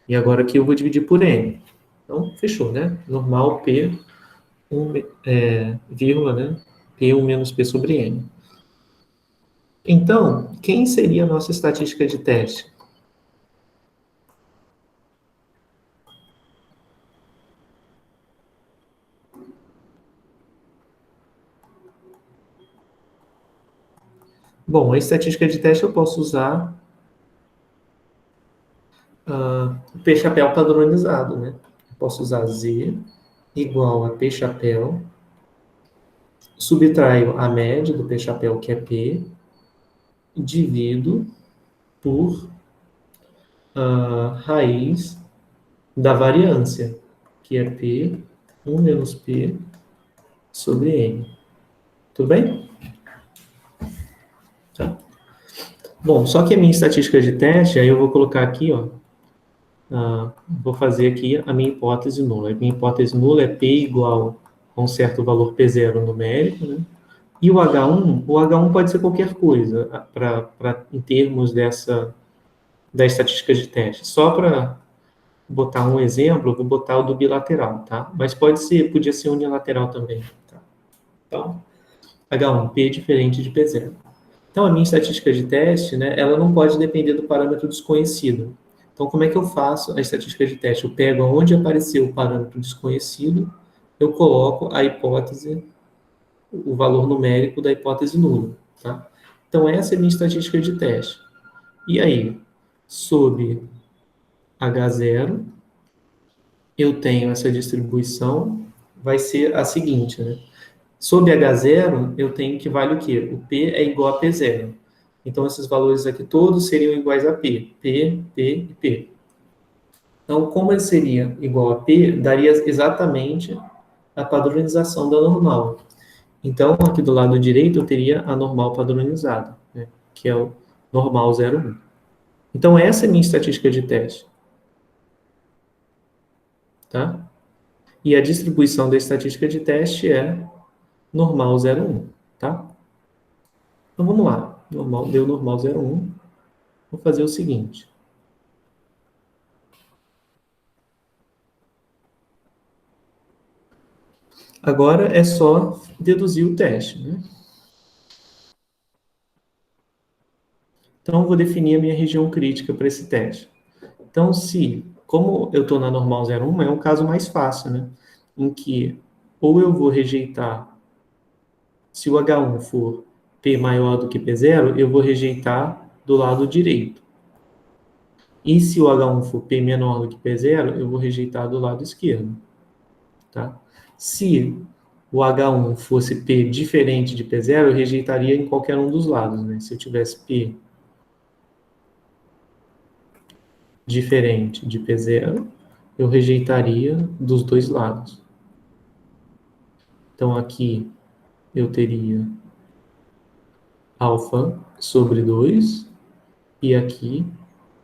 E agora aqui eu vou dividir por N. Então, fechou, né? Normal P, vírgula, né? P1 menos P sobre N. Então, quem seria a nossa estatística de teste? Bom, a estatística de teste eu posso usar o P-chapéu padronizado, né? Eu posso usar Z igual a P-chapéu, subtraio a média do P-chapéu, que é P, divido por raiz da variância, que é P, 1 menos P sobre N. Tudo bem? Tá. Bom, só que a minha estatística de teste, aí eu vou colocar aqui, ó, vou fazer aqui a minha hipótese nula. A minha hipótese nula é P igual a um certo valor P0 numérico, né? E o H1 pode ser qualquer coisa em termos da estatística de teste. Só para botar um exemplo, eu vou botar o do bilateral, tá? Mas podia ser unilateral também, tá? Então, H1, P diferente de P0. Então, a minha estatística de teste, né, ela não pode depender do parâmetro desconhecido. Então, como é que eu faço a estatística de teste? Eu pego onde apareceu o parâmetro desconhecido, eu coloco a hipótese, o valor numérico da hipótese nula, tá? Então, essa é a minha estatística de teste. E aí, sob H0, eu tenho essa distribuição, vai ser a seguinte, né? Sob H0, eu tenho que vale o quê? O P é igual a P0. Então, esses valores aqui todos seriam iguais a P. P, P e P. Então, como ele seria igual a P, daria exatamente a padronização da normal. Então, aqui do lado direito, eu teria a normal padronizada, né? Que é o normal 0,1. Então, essa é a minha estatística de teste. Tá? E a distribuição da estatística de teste é normal 0,1. Tá? Então, vamos lá. Deu normal 0,1. Vou fazer o seguinte. Agora é só deduzir o teste, né? Então, eu vou definir a minha região crítica para esse teste. Então, como eu estou na normal 0,1, é um caso mais fácil, né? Em que ou eu vou rejeitar, se o H1 for P maior do que P0, eu vou rejeitar do lado direito. E se o H1 for P menor do que P0, eu vou rejeitar do lado esquerdo. Tá? Se o H1 fosse P diferente de P0, eu rejeitaria em qualquer um dos lados. Né? Se eu tivesse P diferente de P0, eu rejeitaria dos dois lados. Então, aqui eu teria alfa sobre 2, e aqui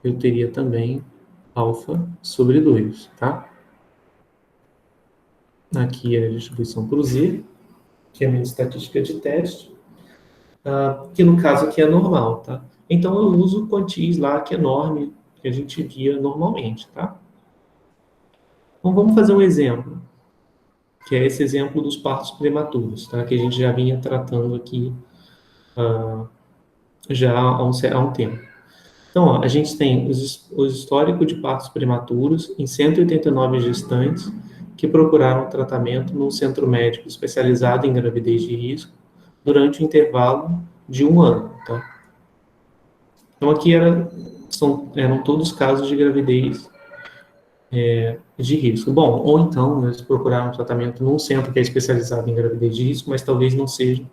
eu teria também alfa sobre 2, tá? Aqui é a distribuição por Z, que é a minha estatística de teste, que no caso aqui é normal, tá? Então, eu uso o quantis lá, que é norme, que a gente via normalmente, tá? Então, vamos fazer um exemplo, que é esse exemplo dos partos prematuros, tá? Que a gente já vinha tratando aqui já há um tempo. Então, ó, a gente tem o histórico de partos prematuros em 189 gestantes que procuraram tratamento num centro médico especializado em gravidez de risco durante o intervalo de 1 ano, tá? Então, aqui eram todos casos de gravidez de risco. Bom, ou então, eles procuraram tratamento num centro que é especializado em gravidez de risco, mas talvez não seja,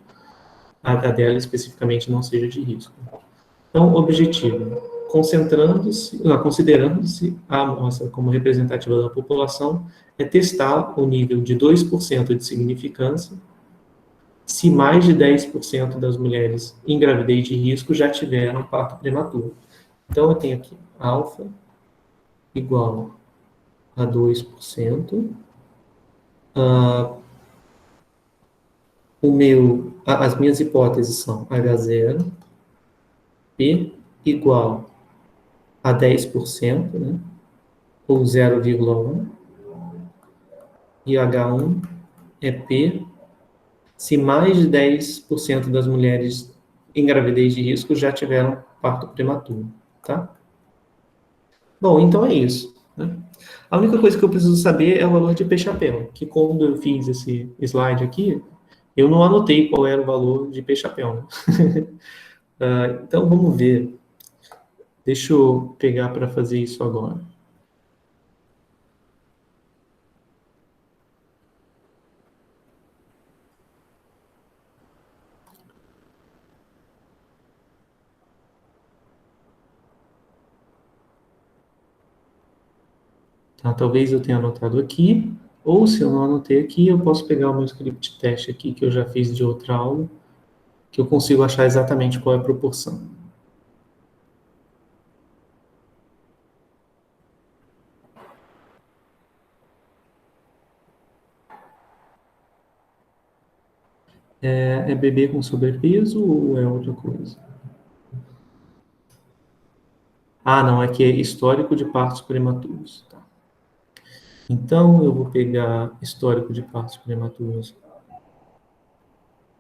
a dela especificamente não seja de risco. Então, objetivo, considerando-se a amostra como representativa da população, é testar o nível de 2% de significância se mais de 10% das mulheres em gravidez de risco já tiveram parto prematuro. Então, eu tenho aqui alfa igual a 2%. As minhas hipóteses são H0, P igual a 10%, né, ou 0,1, e H1 é P se mais de 10% das mulheres em gravidez de risco já tiveram parto prematuro, tá? Bom, então é isso, né? A única coisa que eu preciso saber é o valor de P-chapéu, que quando eu fiz esse slide aqui, eu não anotei qual era o valor de P-chapéu, né? Então, vamos ver. Deixa eu pegar para fazer isso agora. Tá? Talvez eu tenha anotado aqui, ou se eu não anotei aqui, eu posso pegar o meu script teste aqui, que eu já fiz de outra aula, que eu consigo achar exatamente qual é a proporção. É bebê com sobrepeso ou é outra coisa? Ah, não, aqui é histórico de partos prematuros. Tá. Então, eu vou pegar histórico de partos prematuros.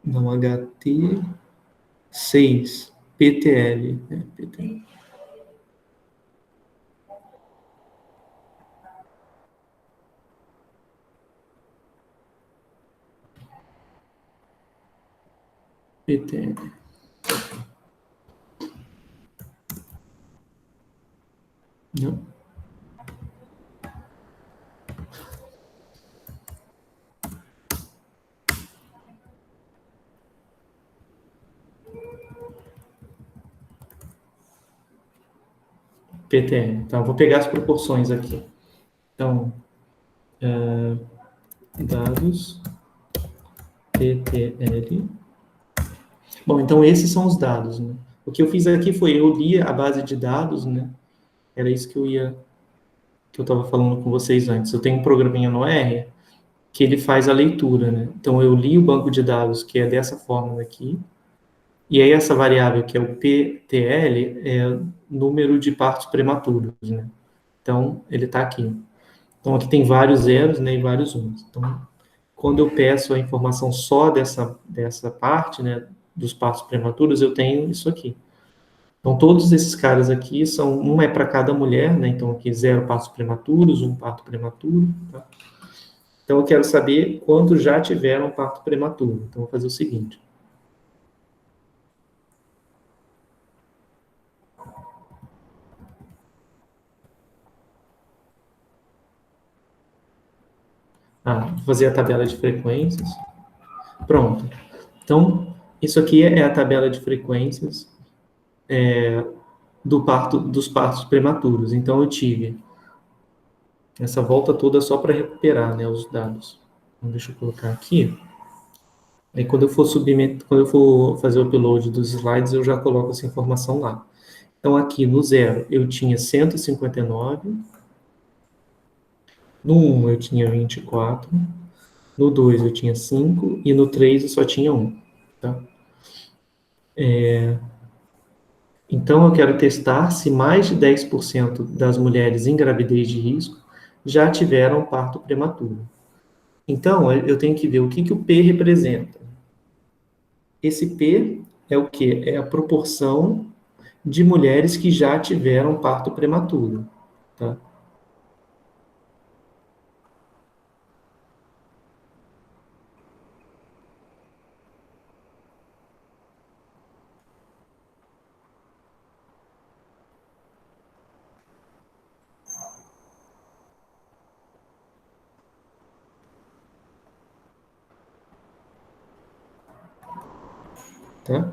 Não, HT6, PTL. PTL. PTL. Não. PTL. Tá, vou pegar as proporções aqui. Então, dados PTL. Bom, então esses são os dados, né? O que eu fiz aqui foi, eu li a base de dados, né? Era isso que eu estava falando com vocês antes. Eu tenho um programinha no R que ele faz a leitura, né? Então eu li o banco de dados que é dessa forma aqui, e aí essa variável que é o PTL é número de partos prematuros, né? Então ele está aqui. Então aqui tem vários zeros, né, e vários uns. Então quando eu peço a informação só dessa parte, né, dos partos prematuros, eu tenho isso aqui. Então, todos esses caras aqui um é para cada mulher, né? Então, aqui 0 partos prematuros, 1 parto prematuro, tá? Então, eu quero saber quantos já tiveram parto prematuro. Então, vou fazer o seguinte. Vou fazer a tabela de frequências. Pronto. Então, isso aqui é a tabela de frequências dos partos prematuros. Então, eu tive essa volta toda só para recuperar, né, os dados. Então, deixa eu colocar aqui. Aí, quando eu for fazer o upload dos slides, eu já coloco essa informação lá. Então, aqui no 0, eu tinha 159. No 1, eu tinha 24. No 2, eu tinha 5. E no 3, eu só tinha 1. Tá? Então, eu quero testar se mais de 10% das mulheres em gravidez de risco já tiveram parto prematuro. Então, eu tenho que ver o que o P representa. Esse P é o quê? É a proporção de mulheres que já tiveram parto prematuro, tá? Tá?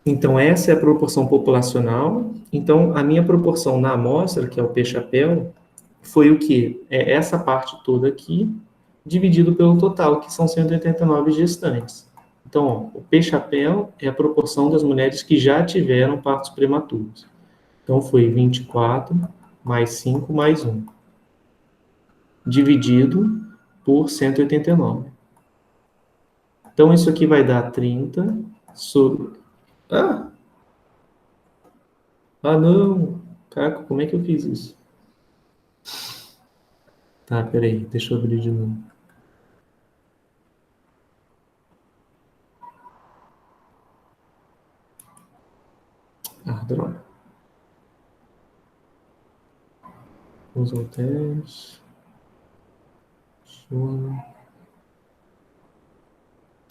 Então, essa é a proporção populacional. Então, a minha proporção na amostra, que é o P-chapéu, foi o quê? É essa parte toda aqui, dividido pelo total, que são 189 gestantes. Então, ó, o P-chapéu é a proporção das mulheres que já tiveram partos prematuros. Então, foi 24 mais 5 mais 1, dividido por 189. Então, isso aqui vai dar 30 sobre... Ah, não! Caco, como é que eu fiz isso? Tá, peraí, deixa eu abrir de novo. Ah, droga. Os halteres.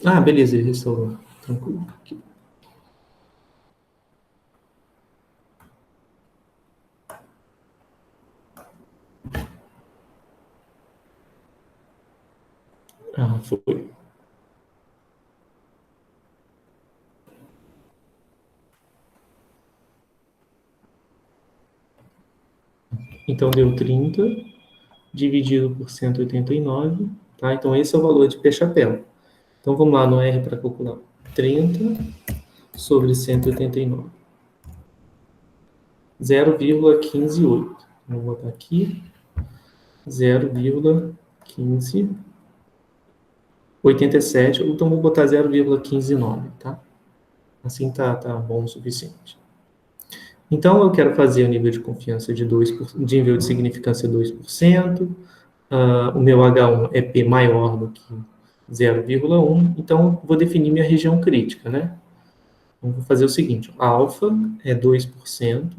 Ah, beleza, ele restaurou. Tranquilo. Aqui. Ah, foi. Então deu 30 dividido por 189, tá? Então esse é o valor de P-chapéu. Então vamos lá no R para calcular. 30 sobre 189. 0,158. Vou botar aqui 0,1587, então vou botar 0,159, tá? Assim tá bom o suficiente. Então eu quero fazer o nível de confiança de nível de significância 2%. O meu H1 é P maior do que 0,1, então vou definir minha região crítica, né? Então vou fazer o seguinte, alfa é 2%,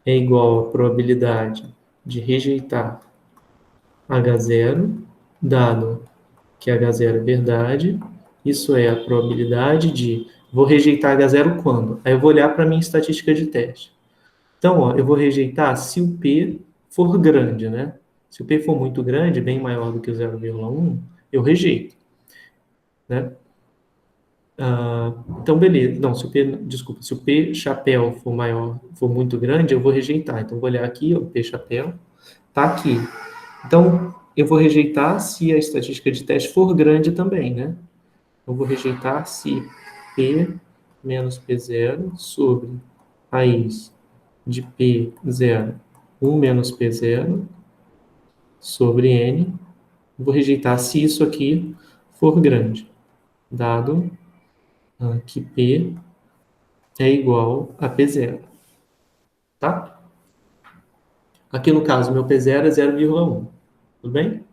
é igual a probabilidade de rejeitar H0, dado que H0 é verdade, isso é a probabilidade de... Vou rejeitar H0 quando? Aí eu vou olhar para a minha estatística de teste. Então, ó, eu vou rejeitar se o P for grande, né? Se o P for muito grande, bem maior do que o 0,1, eu rejeito, né? Então, beleza. Não, desculpa, se o P chapéu for maior, for muito grande, eu vou rejeitar. Então, vou olhar aqui, ó, o P chapéu tá aqui. Então, eu vou rejeitar se a estatística de teste for grande também, né? Eu vou rejeitar se P menos P0 sobre raiz de P0, 1 menos P0 sobre N. Vou rejeitar se isso aqui for grande, dado que P é igual a P0, tá? Aqui no caso, meu P0 é 0,1, tudo bem?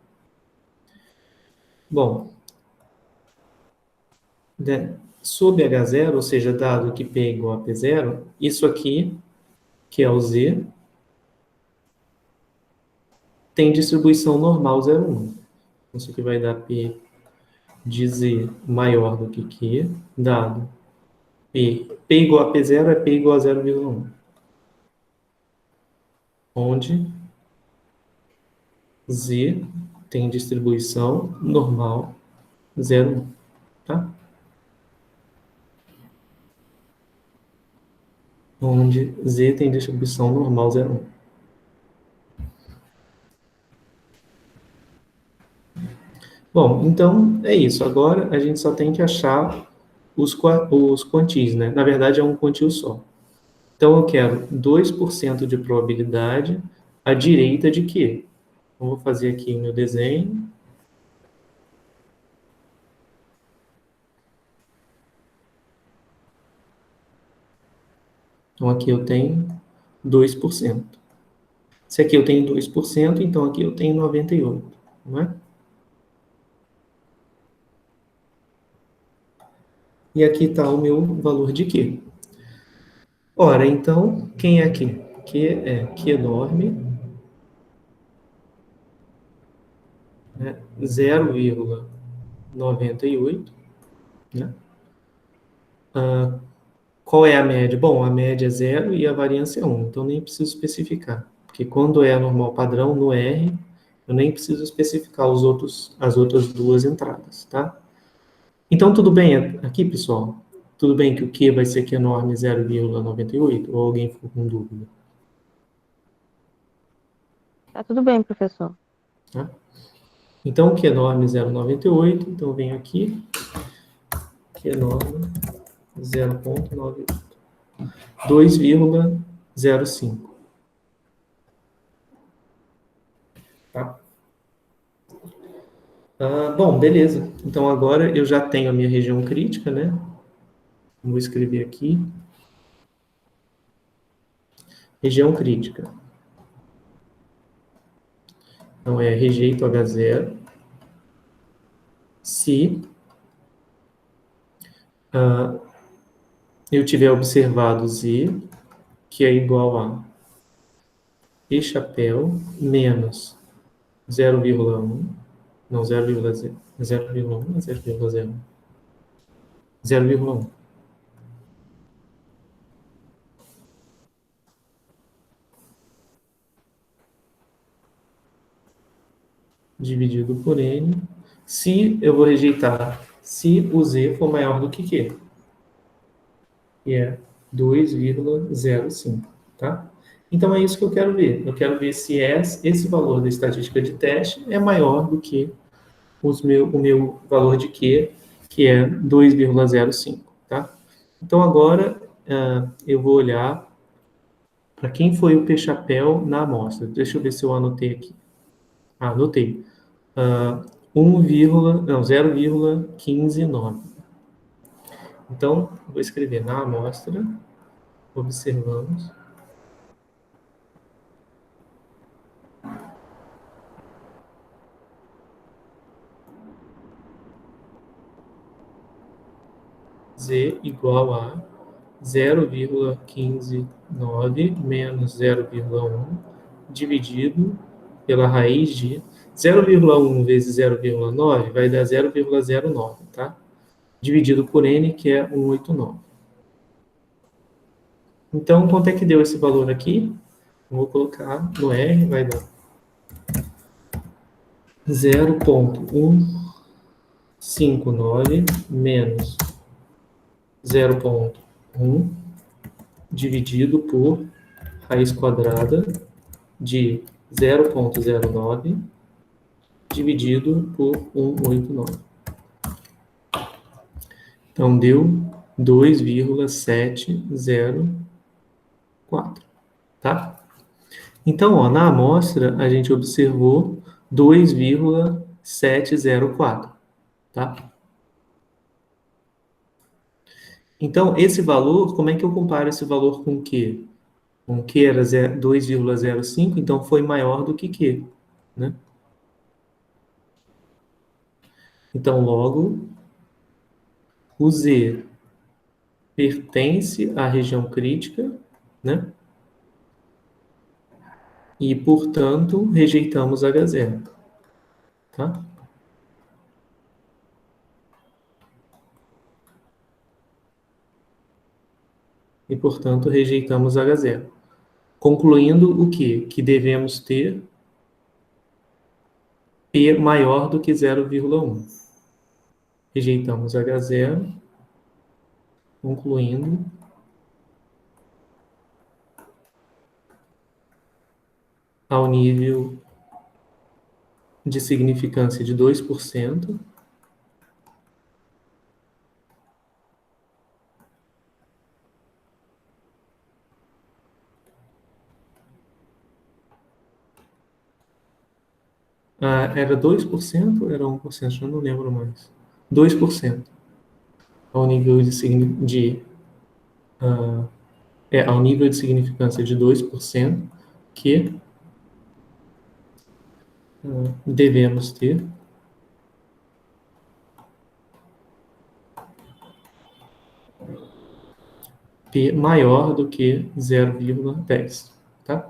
Bom, sob H0, ou seja, dado que P é igual a P0, isso aqui, que é o Z, tem distribuição normal 0,1. Isso aqui vai dar P de Z maior do que Q, dado P igual a P0 é P igual a 0,1, onde Z tem distribuição normal 0,1, tá? Onde Z tem distribuição normal 0,1. Bom, então é isso. Agora a gente só tem que achar os quantis, né? Na verdade é um quantio só. Então eu quero 2% de probabilidade à direita de quê? Então, vou fazer aqui o meu desenho. Então aqui eu tenho 2%. Se aqui eu tenho 2%, então aqui eu tenho 98%, não é? E aqui está o meu valor de Q. Ora, então, quem é Q? Q é Q enorme, né? 0,98, né? Qual é a média? Bom, a média é 0 e a variância é 1, então nem preciso especificar. Porque quando é normal padrão, no R, eu nem preciso especificar as outras duas entradas, tá? Então, tudo bem aqui, pessoal? Tudo bem que o Q vai ser Q enorme 0,98? Ou alguém ficou com dúvida? Tá tudo bem, professor. Tá? Então, Q enorme 0,98, então eu venho aqui, Q enorme 0,98. 2,05. Tá? Bom, beleza. Então agora eu já tenho a minha região crítica, né? Vou escrever aqui. Região crítica. Então é rejeito H0 se eu tiver observado Z, que é igual a E chapéu menos 0,1, não, 0,0, 0,1, 0,0, 0,1. Dividido por N, se eu vou rejeitar, se o Z for maior do que Q, que é 2,05, tá? Então é isso que eu quero ver. Eu quero ver se esse valor da estatística de teste é maior do que o meu valor de Q, que é 2,05, tá? Então agora eu vou olhar para quem foi o P-chapéu na amostra. Deixa eu ver se eu anotei aqui. Anotei. 0,159. Então, vou escrever na amostra, observamos, Z igual a 0,159 menos 0,1 dividido pela raiz de 0,1 vezes 0,9 vai dar 0,09, tá? Dividido por N, que é 189. Então, quanto é que deu esse valor aqui? Vou colocar no R, vai dar 0,159 menos 0,1 dividido por raiz quadrada de 0,09 dividido por 189. Então, deu 2,704, tá? Então, ó, na amostra, a gente observou 2,704, tá? Então, esse valor, como é que eu comparo esse valor com o Q? Com Q era 2,05, então foi maior do que Q, né? Então, logo, o Z pertence à região crítica, né? E, portanto, rejeitamos H0, tá? E, portanto, rejeitamos H0. Concluindo o quê? Que devemos ter P maior do que 0,1. Rejeitamos H0, concluindo ao nível de significância de 2%, era 2% ou era 1%? Já não lembro mais. 2% ao nível ao nível de significância de 2%, que devemos ter P maior do que 0,10, tá?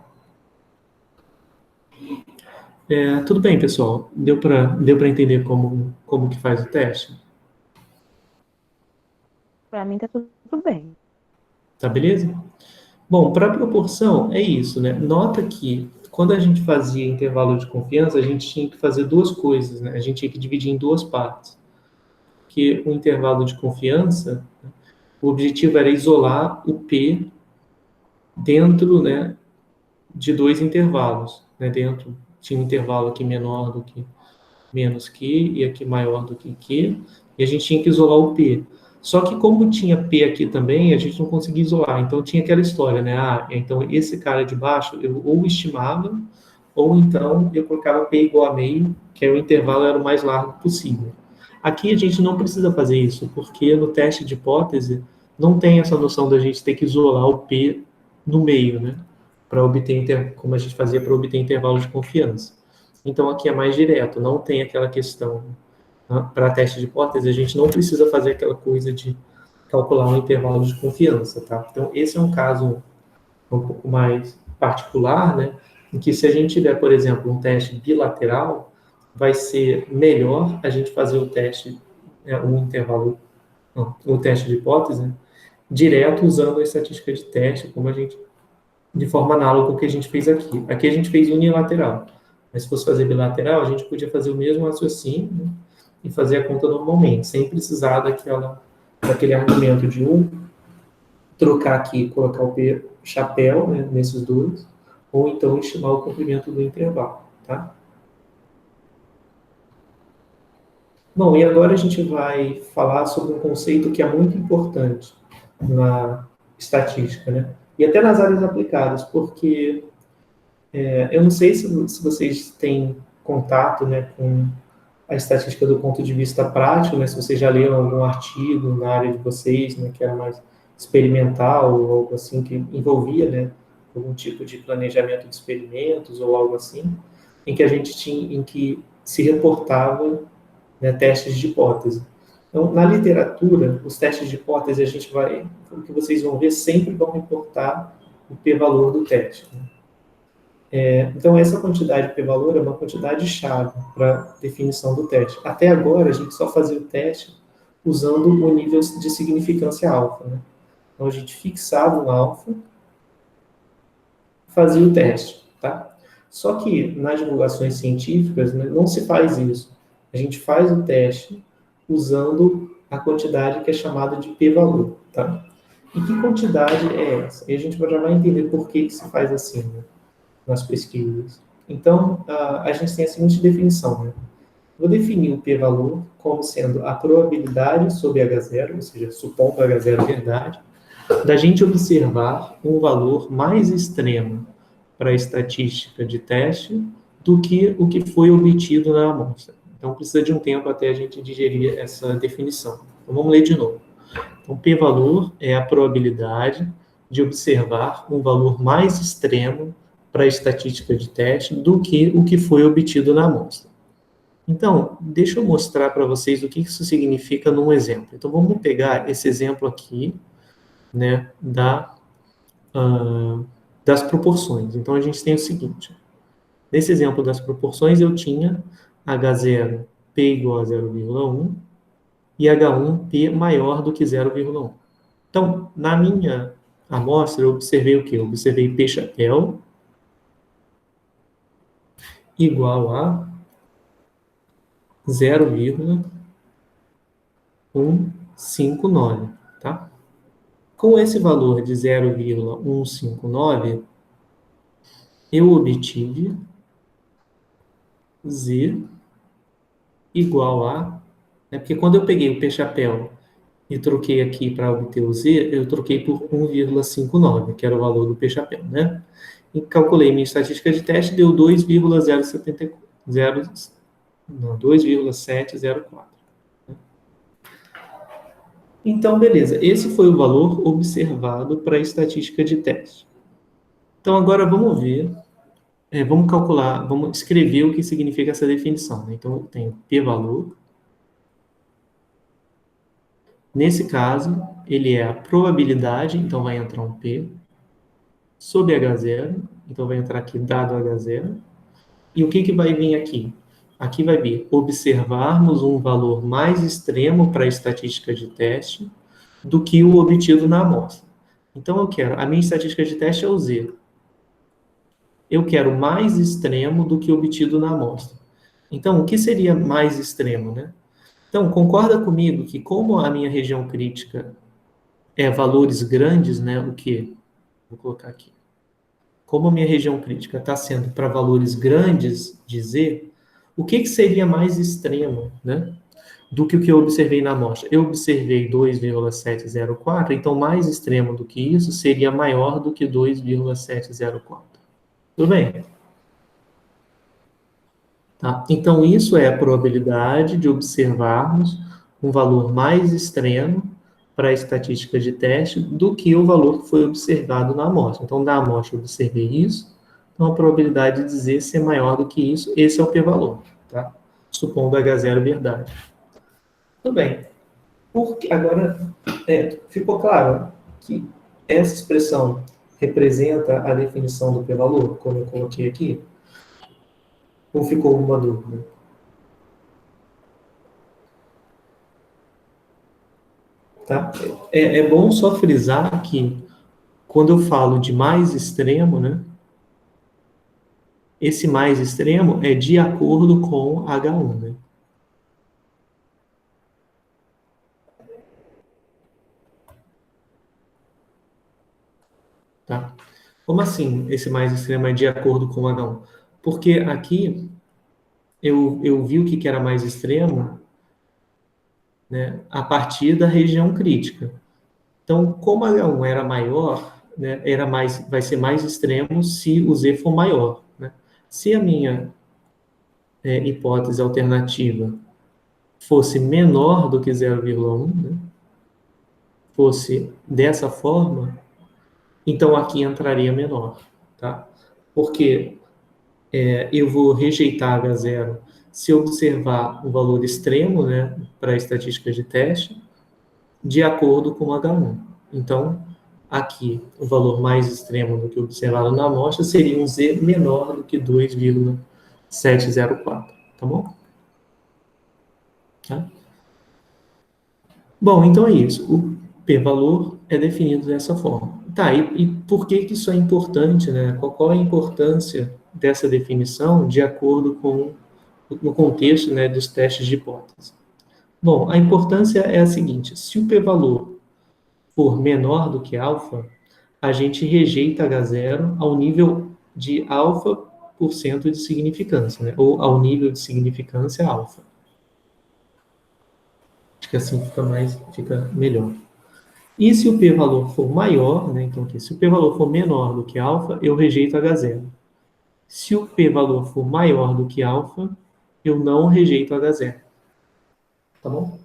Tudo bem, pessoal? Deu para entender como que faz o teste? Para mim tá tudo bem. Tá beleza? Bom, para proporção, é isso, né? Nota que quando a gente fazia intervalo de confiança, a gente tinha que fazer duas coisas, né? A gente tinha que dividir em duas partes. Que o intervalo de confiança, o objetivo era isolar o P dentro, né, de dois intervalos, né? Dentro tinha um intervalo aqui menor do que menos que e aqui maior do que, e a gente tinha que isolar o P. Só que como tinha P aqui também, a gente não conseguia isolar, então tinha aquela história, né? Então esse cara de baixo eu ou estimava, ou então eu colocava P igual a meio, que aí o intervalo era o mais largo possível. Aqui a gente não precisa fazer isso, porque no teste de hipótese não tem essa noção da gente ter que isolar o P no meio, né? Para obter, como a gente fazia para obter intervalo de confiança. Então aqui é mais direto, não tem aquela questão, né? Para teste de hipótese, a gente não precisa fazer aquela coisa de calcular um intervalo de confiança, tá? Então esse é um caso um pouco mais particular, né? Em que se a gente tiver, por exemplo, um teste bilateral, vai ser melhor a gente fazer o teste, um intervalo, não, o teste de hipótese, né? Direto usando a estatística de teste, como a gente, de forma análoga ao que a gente fez aqui. Aqui a gente fez unilateral, mas se fosse fazer bilateral, a gente podia fazer o mesmo raciocínio, né, e fazer a conta normalmente, sem precisar daquele argumento de trocar aqui, colocar o P chapéu, né, nesses dois, ou então estimar o comprimento do intervalo, tá? Bom, e agora a gente vai falar sobre um conceito que é muito importante na estatística, né? E até nas áreas aplicadas, porque eu não sei se vocês têm contato, né, com a estatística do ponto de vista prático, né, se vocês já leram algum artigo na área de vocês, né, que era mais experimental ou algo assim que envolvia, né, algum tipo de planejamento de experimentos ou algo assim, em que a gente tinha, em que se reportava, né, testes de hipótese. Então, na literatura, os testes de hipótese o que vocês vão ver sempre vão reportar o p-valor do teste, né? Então, essa quantidade p-valor é uma quantidade-chave para definição do teste. Até agora, a gente só fazia o teste usando o nível de significância alfa, né? Então, a gente fixava um alfa, fazia o teste, tá? Só que nas divulgações científicas, né, não se faz isso. A gente faz o teste usando a quantidade que é chamada de p-valor, tá? E que quantidade é essa? E a gente já vai entender por que se faz assim, né, nas pesquisas. Então, a gente tem a seguinte definição, né? Vou definir o p-valor como sendo a probabilidade sobre H0, ou seja, supondo H0 verdade, da gente observar um valor mais extremo para a estatística de teste do que o que foi obtido na amostra. Então, precisa de um tempo até a gente digerir essa definição. Então, vamos ler de novo. Então, p-valor é a probabilidade de observar um valor mais extremo para a estatística de teste do que o que foi obtido na amostra. Então, deixa eu mostrar para vocês o que isso significa num exemplo. Então, vamos pegar esse exemplo aqui, né, das proporções. Então, a gente tem o seguinte. Nesse exemplo das proporções, eu tinha H0 P igual a 0,1 e H1 P maior do que 0,1. Então, na minha amostra, eu observei o quê? Eu observei P chapéu igual a 0,159, tá? Com esse valor de 0,159, eu obtive Z igual a... Né, porque quando eu peguei o P chapéu e troquei aqui para obter o Z, eu troquei por 1,59, que era o valor do P chapéu, né? E calculei minha estatística de teste, deu 2,704. Então, beleza. Esse foi o valor observado para a estatística de teste. Então, agora vamos ver vamos calcular, vamos escrever o que significa essa definição, né? Então, eu tenho p-valor. Nesse caso, ele é a probabilidade, então vai entrar um p, sobre H0, então vai entrar aqui dado H0. E o que vai vir aqui? Aqui vai vir observarmos um valor mais extremo para a estatística de teste do que o obtido na amostra. Então, a minha estatística de teste é o Z. Eu quero mais extremo do que obtido na amostra. Então, o que seria mais extremo, né? Então, concorda comigo que como a minha região crítica é valores grandes, né? O que? Vou colocar aqui. Como a minha região crítica está sendo para valores grandes de Z, o que seria mais extremo, né? Do que o que eu observei na amostra? Eu observei 2,704, então mais extremo do que isso seria maior do que 2,704. Tudo bem? Tá? Então, isso é a probabilidade de observarmos um valor mais extremo para a estatística de teste do que o valor que foi observado na amostra. Então, da amostra eu observei isso, então a probabilidade de dizer ser maior do que isso, esse é o p-valor, tá? Supondo H0 verdade. Tudo bem. Agora, ficou claro que essa expressão representa a definição do p-valor, como eu coloquei aqui? Ou ficou uma dúvida? Tá? É bom só frisar que quando eu falo de mais extremo, né? Esse mais extremo é de acordo com H1, né? Tá? Como assim esse mais extremo é de acordo com H1? Porque aqui eu vi o que era mais extremo, né, a partir da região crítica. Então, como H1 era maior, né, vai ser mais extremo se o Z for maior. Né? Se a minha hipótese alternativa fosse menor do que 0,1, né, fosse dessa forma, então aqui entraria menor. Tá? Porque eu vou rejeitar H0 se observar um valor extremo, né, para a estatística de teste, de acordo com H1. Então, aqui, o valor mais extremo do que observado na amostra seria um Z menor do que 2,704, tá bom? Tá? Bom, então é isso. O p-valor é definido dessa forma. Tá, e por que isso é importante, né? Qual é a importância dessa definição de acordo com no contexto, né, dos testes de hipótese? Bom, a importância é a seguinte: se o p-valor for menor do que alfa, a gente rejeita H0 ao nível de alfa por cento de significância, né? Ou ao nível de significância alfa. Acho que assim fica melhor. E se o p-valor for maior, né? Então, aqui, se o p-valor for menor do que alfa, eu rejeito H0. Se o p-valor for maior do que alfa, eu não rejeito H0. Tá bom?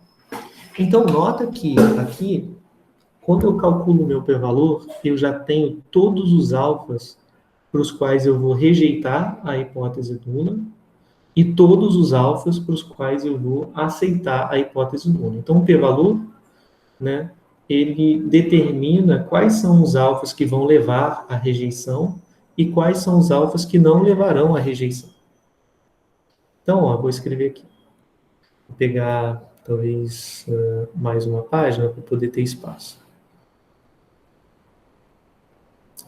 Então, nota que aqui, quando eu calculo o meu p-valor, eu já tenho todos os alfas para os quais eu vou rejeitar a hipótese nula e todos os alfas para os quais eu vou aceitar a hipótese nula. Então, o p-valor, né, ele determina quais são os alfas que vão levar à rejeição e quais são os alfas que não levarão à rejeição. Então, ó, vou escrever aqui. Vou pegar, talvez, mais uma página para poder ter espaço.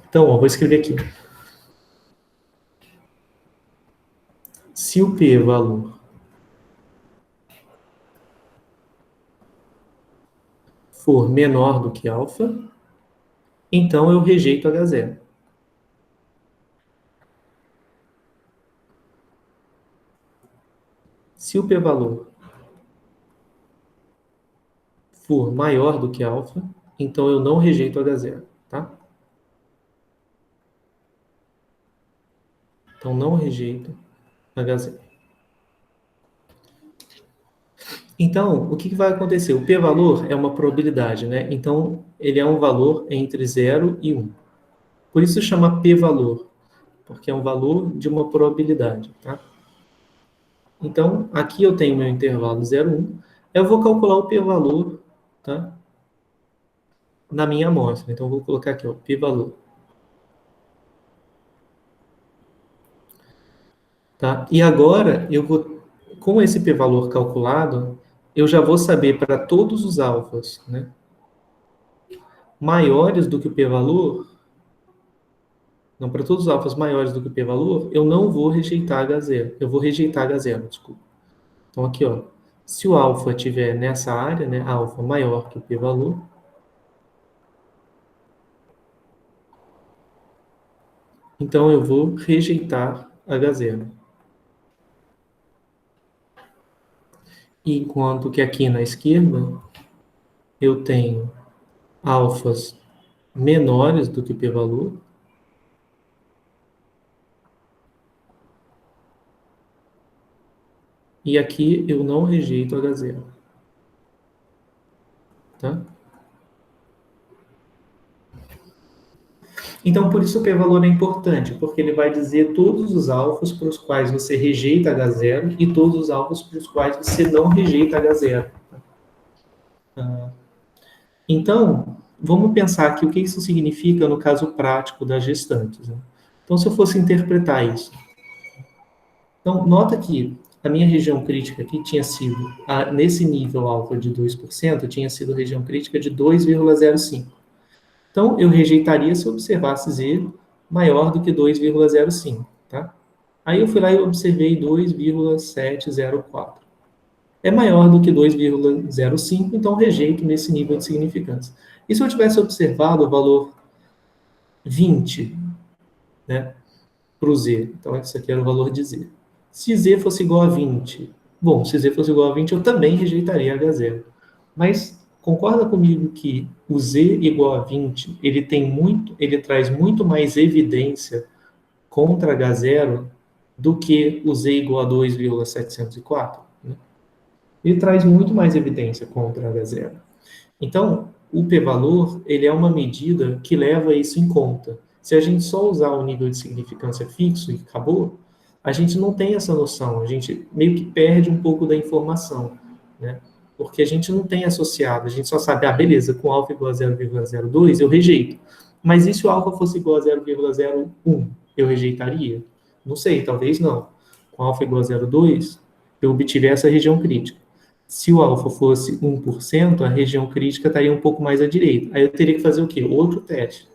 Então, ó, vou escrever aqui. Se o p-valor for menor do que alfa, então eu rejeito H0. Se o p-valor for maior do que alfa, então eu não rejeito H0, tá? Então não rejeito H0. Então, o que vai acontecer? O p-valor é uma probabilidade, né? Então, ele é um valor entre 0 e 1. Por isso chama p-valor. porque é um valor de uma probabilidade, tá? Então, aqui eu tenho meu intervalo 0,1. Eu vou calcular o p-valor, tá? Na minha amostra. Então, eu vou colocar aqui, ó, p-valor. Tá? E agora, eu vou, com esse p-valor calculado, eu já vou saber para todos os alfas, né, maiores do que o p-valor, não, para todos os alfas maiores do que o p-valor, eu não vou rejeitar H0. Eu vou rejeitar H0, desculpa. Então, aqui, ó, se o alfa estiver nessa área, né, alfa maior que o p-valor, então eu vou rejeitar H0. Enquanto que aqui na esquerda, eu tenho alfas menores do que o p-valor, e aqui eu não rejeito H0. Tá? Então, por isso o p-valor é importante, porque ele vai dizer todos os alfas para os quais você rejeita H0 e todos os alfas para os quais você não rejeita H0. Então, vamos pensar aqui o que isso significa no caso prático das gestantes. Né? Então, se eu fosse interpretar isso. Então, nota que a minha região crítica aqui tinha sido, nesse nível alfa de 2%, tinha sido região crítica de 2,05. Então, eu rejeitaria se eu observasse Z maior do que 2,05, tá? Aí eu fui lá e observei 2,704. É maior do que 2,05, então rejeito nesse nível de significância. E se eu tivesse observado o valor 20, né, para o Z? Então, esse aqui era o valor de Z. Se Z fosse igual a 20, bom, se Z fosse igual a 20, eu também rejeitaria H0. Mas concorda comigo que o Z igual a 20, ele traz muito mais evidência contra H0 do que o Z igual a 2,704? Né? Ele traz muito mais evidência contra H0. Então, o p-valor, ele é uma medida que leva isso em conta. Se a gente só usar o nível de significância fixo e acabou, a gente não tem essa noção, a gente meio que perde um pouco da informação, né? Porque a gente não tem associado, a gente só sabe, beleza, com alfa igual a 0,02 eu rejeito. Mas e se o alfa fosse igual a 0,01, eu rejeitaria? Não sei, talvez não. Com alfa igual a 0,2, eu obtive essa região crítica. Se o alfa fosse 1%, a região crítica estaria um pouco mais à direita. Aí eu teria que fazer o quê? Outro teste,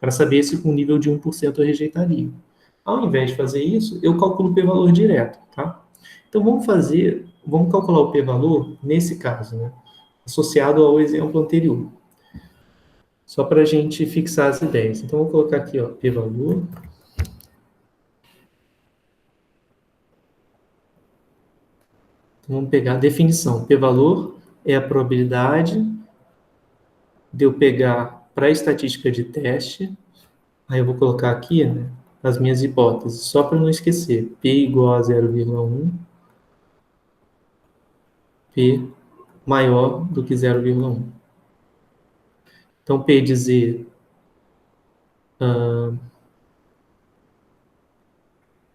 para saber se com nível de 1% eu rejeitaria. Ao invés de fazer isso, eu calculo o p-valor direto, tá? Então vamos calcular o p-valor nesse caso, né? Associado ao exemplo anterior. Só para a gente fixar as ideias. Então, vou colocar aqui, ó, p-valor. Então, vamos pegar a definição. P-valor é a probabilidade de eu pegar para a estatística de teste. Aí eu vou colocar aqui, né, as minhas hipóteses, só para não esquecer. P igual a 0,1, P maior do que 0,1. Então, P dizer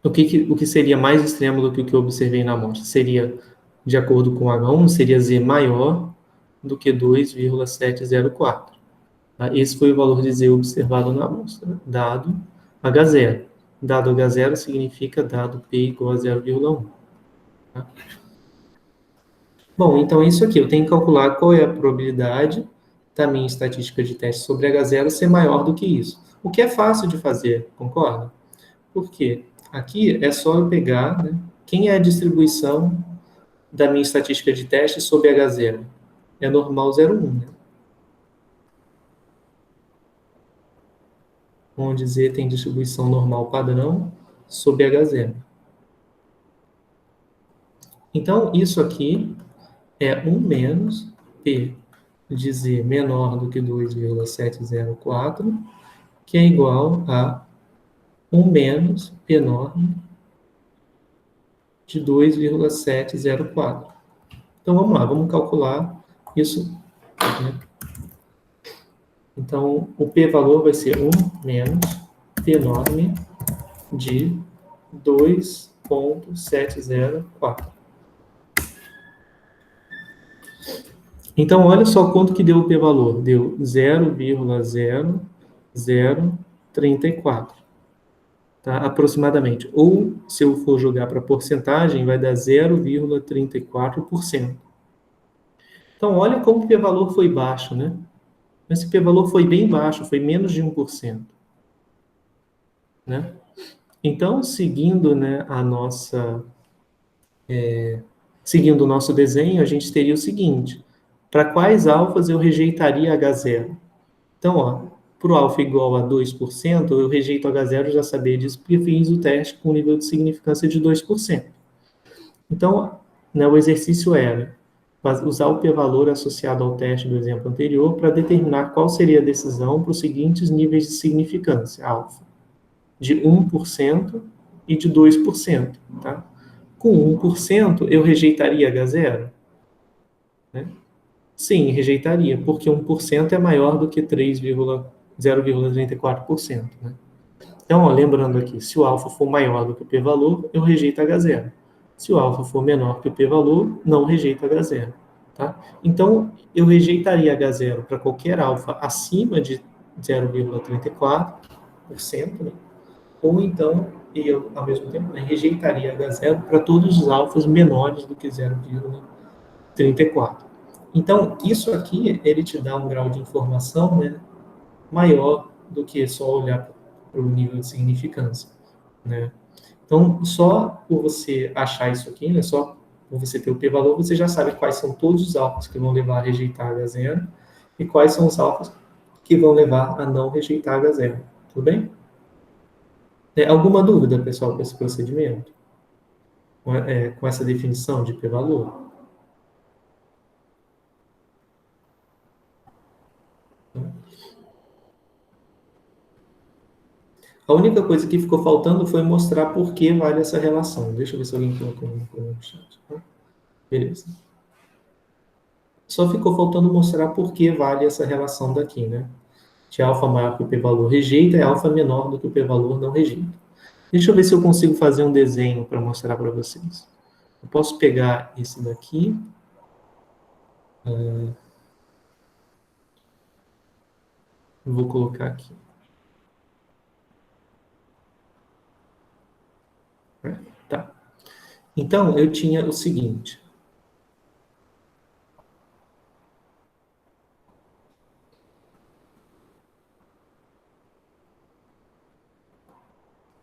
o que seria mais extremo do que o que eu observei na amostra? Seria, de acordo com H1, seria Z maior do que 2,704. Tá? Esse foi o valor de Z observado na amostra, dado H0. Dado H0 significa dado P igual a 0,1. Tá? Bom, então isso aqui, eu tenho que calcular qual é a probabilidade da minha estatística de teste sobre H0 ser maior do que isso. O que é fácil de fazer, concorda? Por quê? Aqui é só eu pegar, né, quem é a distribuição da minha estatística de teste sobre H0. É normal 0,1, né? Onde Z tem distribuição normal padrão sobre H0. Então, isso aqui é 1 menos P de Z menor do que 2,704, que é igual a 1 menos P enorme de 2,704. Então, vamos lá, vamos calcular isso, né? Então, o p-valor vai ser 1 menos p enorme de 2,704. Então, olha só quanto que deu o p-valor. Deu 0,0034, tá? Aproximadamente. Ou, se eu for jogar para porcentagem, vai dar 0,34%. Então, olha como o p-valor foi baixo, né? Esse p-valor foi bem baixo, foi menos de 1%. Né? Então, seguindo, né, seguindo o nosso desenho, a gente teria o seguinte: para quais alfas eu rejeitaria H0? Então, ó, para o alfa igual a 2%, eu rejeito H0, já sabia disso, porque fiz o teste com nível de significância de 2%. Então, né, o exercício era usar o p-valor associado ao teste do exemplo anterior para determinar qual seria a decisão para os seguintes níveis de significância, alfa, de 1% e de 2%. Tá? Com 1%, eu rejeitaria H0? Né? Sim, rejeitaria, porque 1% é maior do que 0,34%. Né? Então, ó, lembrando aqui, se o alfa for maior do que o p-valor, eu rejeito H0. Se o alfa for menor que o p-valor, não rejeito H0. Tá? Então, eu rejeitaria H0 para qualquer alfa acima de 0,34%, né? Ou então, eu, ao mesmo tempo, né, rejeitaria H0 para todos os alfas menores do que 0,34. Então, isso aqui, ele te dá um grau de informação, né, maior do que só olhar para o nível de significância, né? Então, só por você achar isso aqui, né, só por você ter o p-valor, você já sabe quais são todos os alfas que vão levar a rejeitar H0 e quais são os alfas que vão levar a não rejeitar H0. Tudo bem? Alguma dúvida, pessoal, com esse procedimento? Com essa definição de p-valor? A única coisa que ficou faltando foi mostrar por que vale essa relação. Deixa eu ver se alguém colocou no chat. Beleza. Só ficou faltando mostrar por que vale essa relação daqui, né? De alfa maior que o p-valor rejeita e alfa menor do que o p-valor não rejeita. Deixa eu ver se eu consigo fazer um desenho para mostrar para vocês. Eu posso pegar esse daqui. Vou colocar aqui. Tá. Então, eu tinha o seguinte.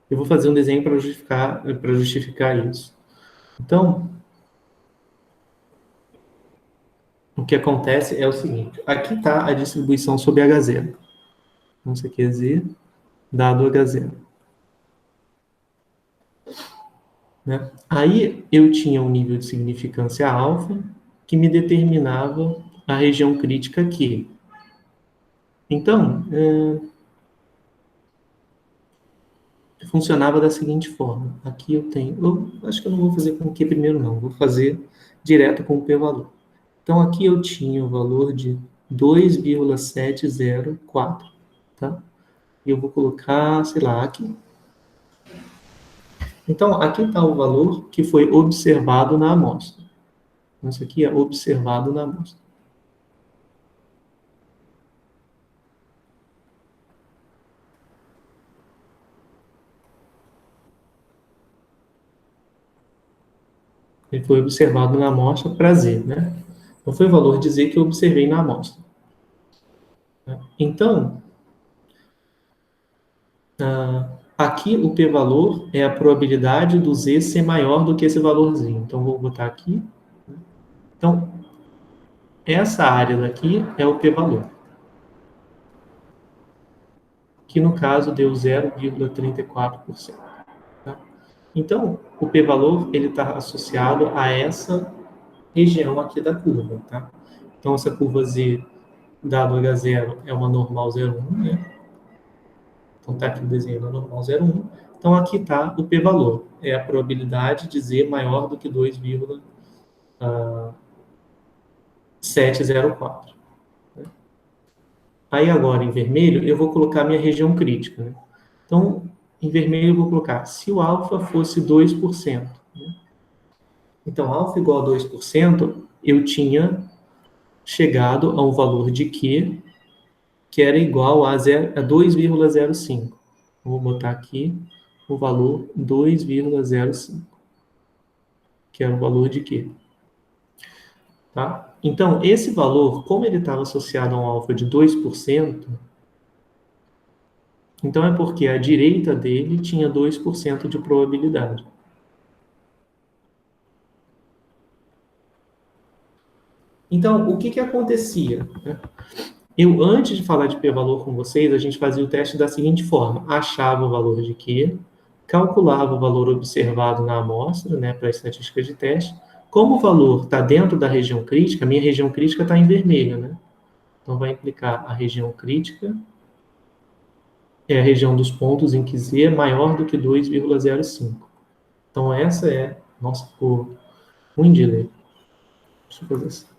Eu vou fazer um desenho para justificar isso. Então, o que acontece é o seguinte. Aqui está a distribuição sobre H0. Então, isso aqui é Z dado H0. Né? Aí, eu tinha um nível de significância alfa que me determinava a região crítica Q. Então, funcionava da seguinte forma. Aqui eu tenho... Eu acho que eu não vou fazer com Q primeiro, não. Vou fazer direto com o p-valor. Então, aqui eu tinha o valor de 2,704, tá? E eu vou colocar, sei lá, aqui. Então, aqui está o valor que foi observado na amostra. Isso aqui é observado na amostra. Ele foi observado na amostra para Z, né? Então, foi o valor de Z que eu observei na amostra. Então, aqui o p-valor é a probabilidade do Z ser maior do que esse valorzinho. Então, vou botar aqui. Então, essa área daqui é o p-valor, que no caso deu 0,34%. Tá? Então, o p-valor ele está associado a essa região aqui da curva. Tá? Então, essa curva Z dado H0 é uma normal 0,1, né? Então, está aqui o desenho da normal 0,1. Então, aqui está o p-valor. É a probabilidade de Z maior do que 2,704. Aí, agora, em vermelho, eu vou colocar minha região crítica. Né? Então, em vermelho eu vou colocar, se o alfa fosse 2%, né? Então, alfa igual a 2%, eu tinha chegado a um valor de Q que era igual a 2,05. Vou botar aqui o valor 2,05, que era o valor de Q. Tá? Então, esse valor, como ele estava associado a um alfa de 2%, então é porque a direita dele tinha 2% de probabilidade. Então, o que acontecia? Eu, antes de falar de p-valor com vocês, a gente fazia o teste da seguinte forma: achava o valor de Q, calculava o valor observado na amostra, né, para a estatística de teste. Como o valor está dentro da região crítica, a minha região crítica está em vermelho, né? Então, vai implicar a região crítica, é a região dos pontos em que Z é maior do que 2,05. Então, essa é... Nossa, ficou ruim de ler. Deixa eu fazer assim.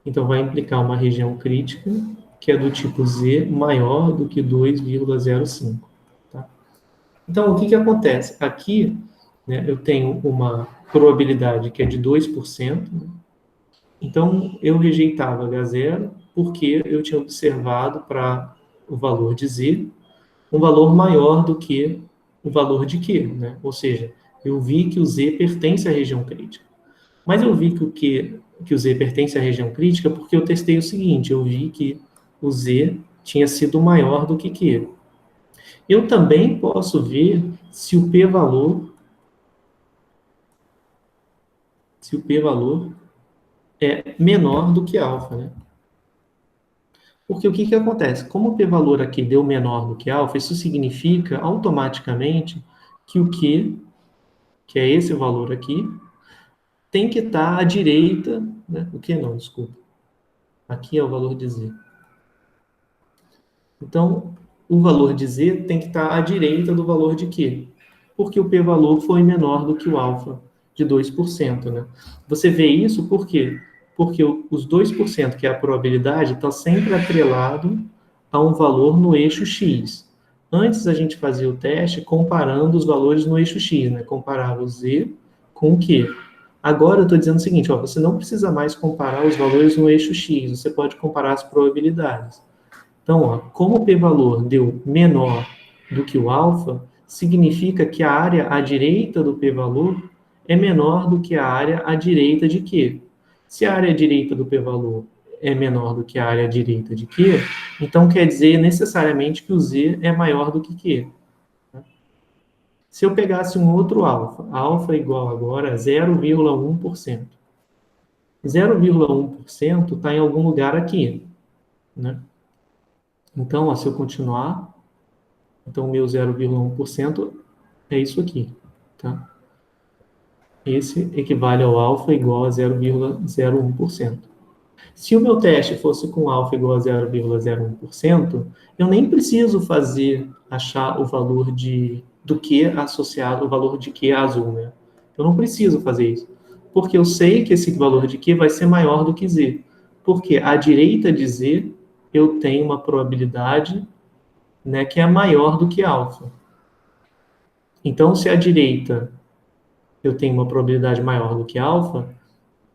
Então, vai implicar uma região crítica, que é do tipo Z maior do que 2,05. Tá? Então, o que acontece? Aqui, né, eu tenho uma probabilidade que é de 2%. Né? Então, eu rejeitava H0 porque eu tinha observado para o valor de Z um valor maior do que o valor de Q. Né? Ou seja, eu vi que o Z pertence à região crítica. Mas eu vi que o Z pertence à região crítica porque eu testei o seguinte, eu vi que o Z tinha sido maior do que Q. Eu também posso ver se o p-valor é menor do que alfa, né? Porque o que acontece? Como o p-valor aqui deu menor do que alfa, isso significa automaticamente que o Q, que é esse valor aqui, tem que estar à direita, né? O que não, desculpa. Aqui é o valor de Z. Então, o valor de Z tem que estar à direita do valor de Q, porque o p-valor foi menor do que o alfa de 2%. Né? Você vê isso por quê? Porque os 2%, que é a probabilidade, está sempre atrelado a um valor no eixo X. Antes a gente fazia o teste comparando os valores no eixo X, né? Comparava o Z com o Q. Agora eu estou dizendo o seguinte, ó, você não precisa mais comparar os valores no eixo X, você pode comparar as probabilidades. Então, ó, como o p-valor deu menor do que o alfa, significa que a área à direita do p-valor é menor do que a área à direita de Q. Se a área à direita do p-valor é menor do que a área à direita de Q, então quer dizer necessariamente que o Z é maior do que Q. Se eu pegasse um outro alfa igual agora a 0,1%. 0,1% está em algum lugar aqui, né? Então, ó, se eu continuar, então o meu 0,1% é isso aqui, tá? Esse equivale ao alfa igual a 0,01%. Se o meu teste fosse com alfa igual a 0,01%, eu nem preciso achar o valor do Q associado, o valor de Q azul, né? Eu não preciso fazer isso, porque eu sei que esse valor de Q vai ser maior do que Z, porque à direita de Z eu tenho uma probabilidade, né, que é maior do que alfa. Então, se à direita eu tenho uma probabilidade maior do que alfa,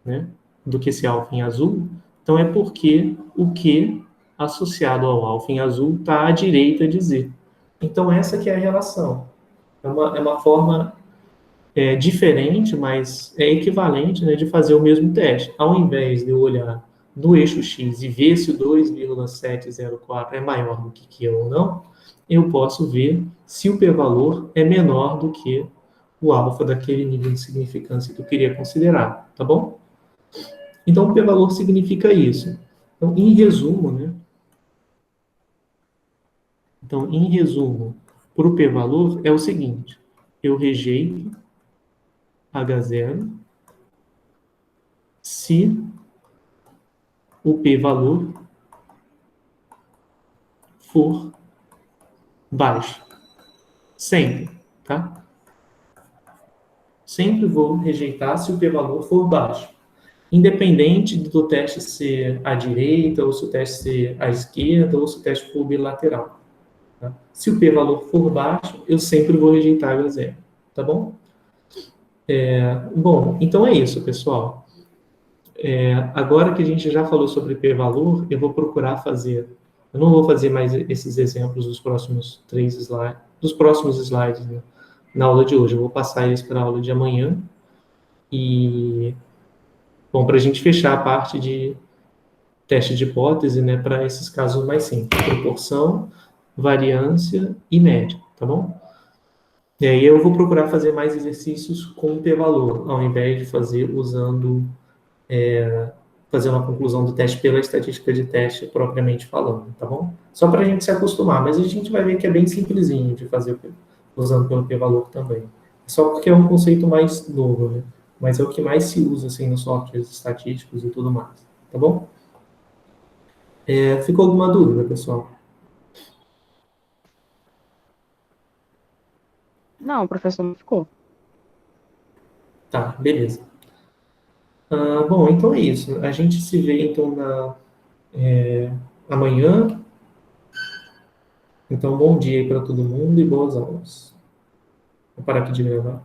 né, do que esse alfa em azul, então é porque o Q associado ao alfa em azul está à direita de Z. Então, essa que é a relação. É uma forma diferente, mas é equivalente, né, de fazer o mesmo teste. Ao invés de eu olhar no eixo X e ver se o 2,704 é maior do que Q ou não, eu posso ver se o p-valor é menor do que o alfa daquele nível de significância que eu queria considerar, tá bom? Então, o p-valor significa isso. Então, em resumo, né? Então, em resumo, para o p-valor é o seguinte: eu rejeito H0 se o p-valor for baixo. Sempre, tá? Sempre vou rejeitar se o p-valor for baixo. independente do teste ser à direita, ou se o teste ser à esquerda, ou se o teste for bilateral. Tá? Se o p-valor for baixo, eu sempre vou rejeitar H0, tá bom? Bom, então é isso, pessoal. Agora que a gente já falou sobre p-valor, eu vou procurar fazer. Eu não vou fazer mais esses exemplos dos próximos 3 slides, dos próximos slides, né, na aula de hoje. Eu vou passar eles para a aula de amanhã. E, bom, para a gente fechar a parte de teste de hipótese, né, para esses casos mais simples: proporção, variância e média, tá bom? E aí eu vou procurar fazer mais exercícios com p-valor, ao invés de fazer usando fazer uma conclusão do teste pela estatística de teste propriamente falando, tá bom? Só para a gente se acostumar, mas a gente vai ver que é bem simplesinho de fazer usando pelo p-valor também. Só porque é um conceito mais novo, né? Mas é o que mais se usa assim nos softwares estatísticos e tudo mais, tá bom? Ficou alguma dúvida, pessoal? Não, professor, não ficou. Tá, beleza. Bom, então é isso. A gente se vê então amanhã. Então, bom dia aí para todo mundo e boas aulas. Vou parar aqui de gravar.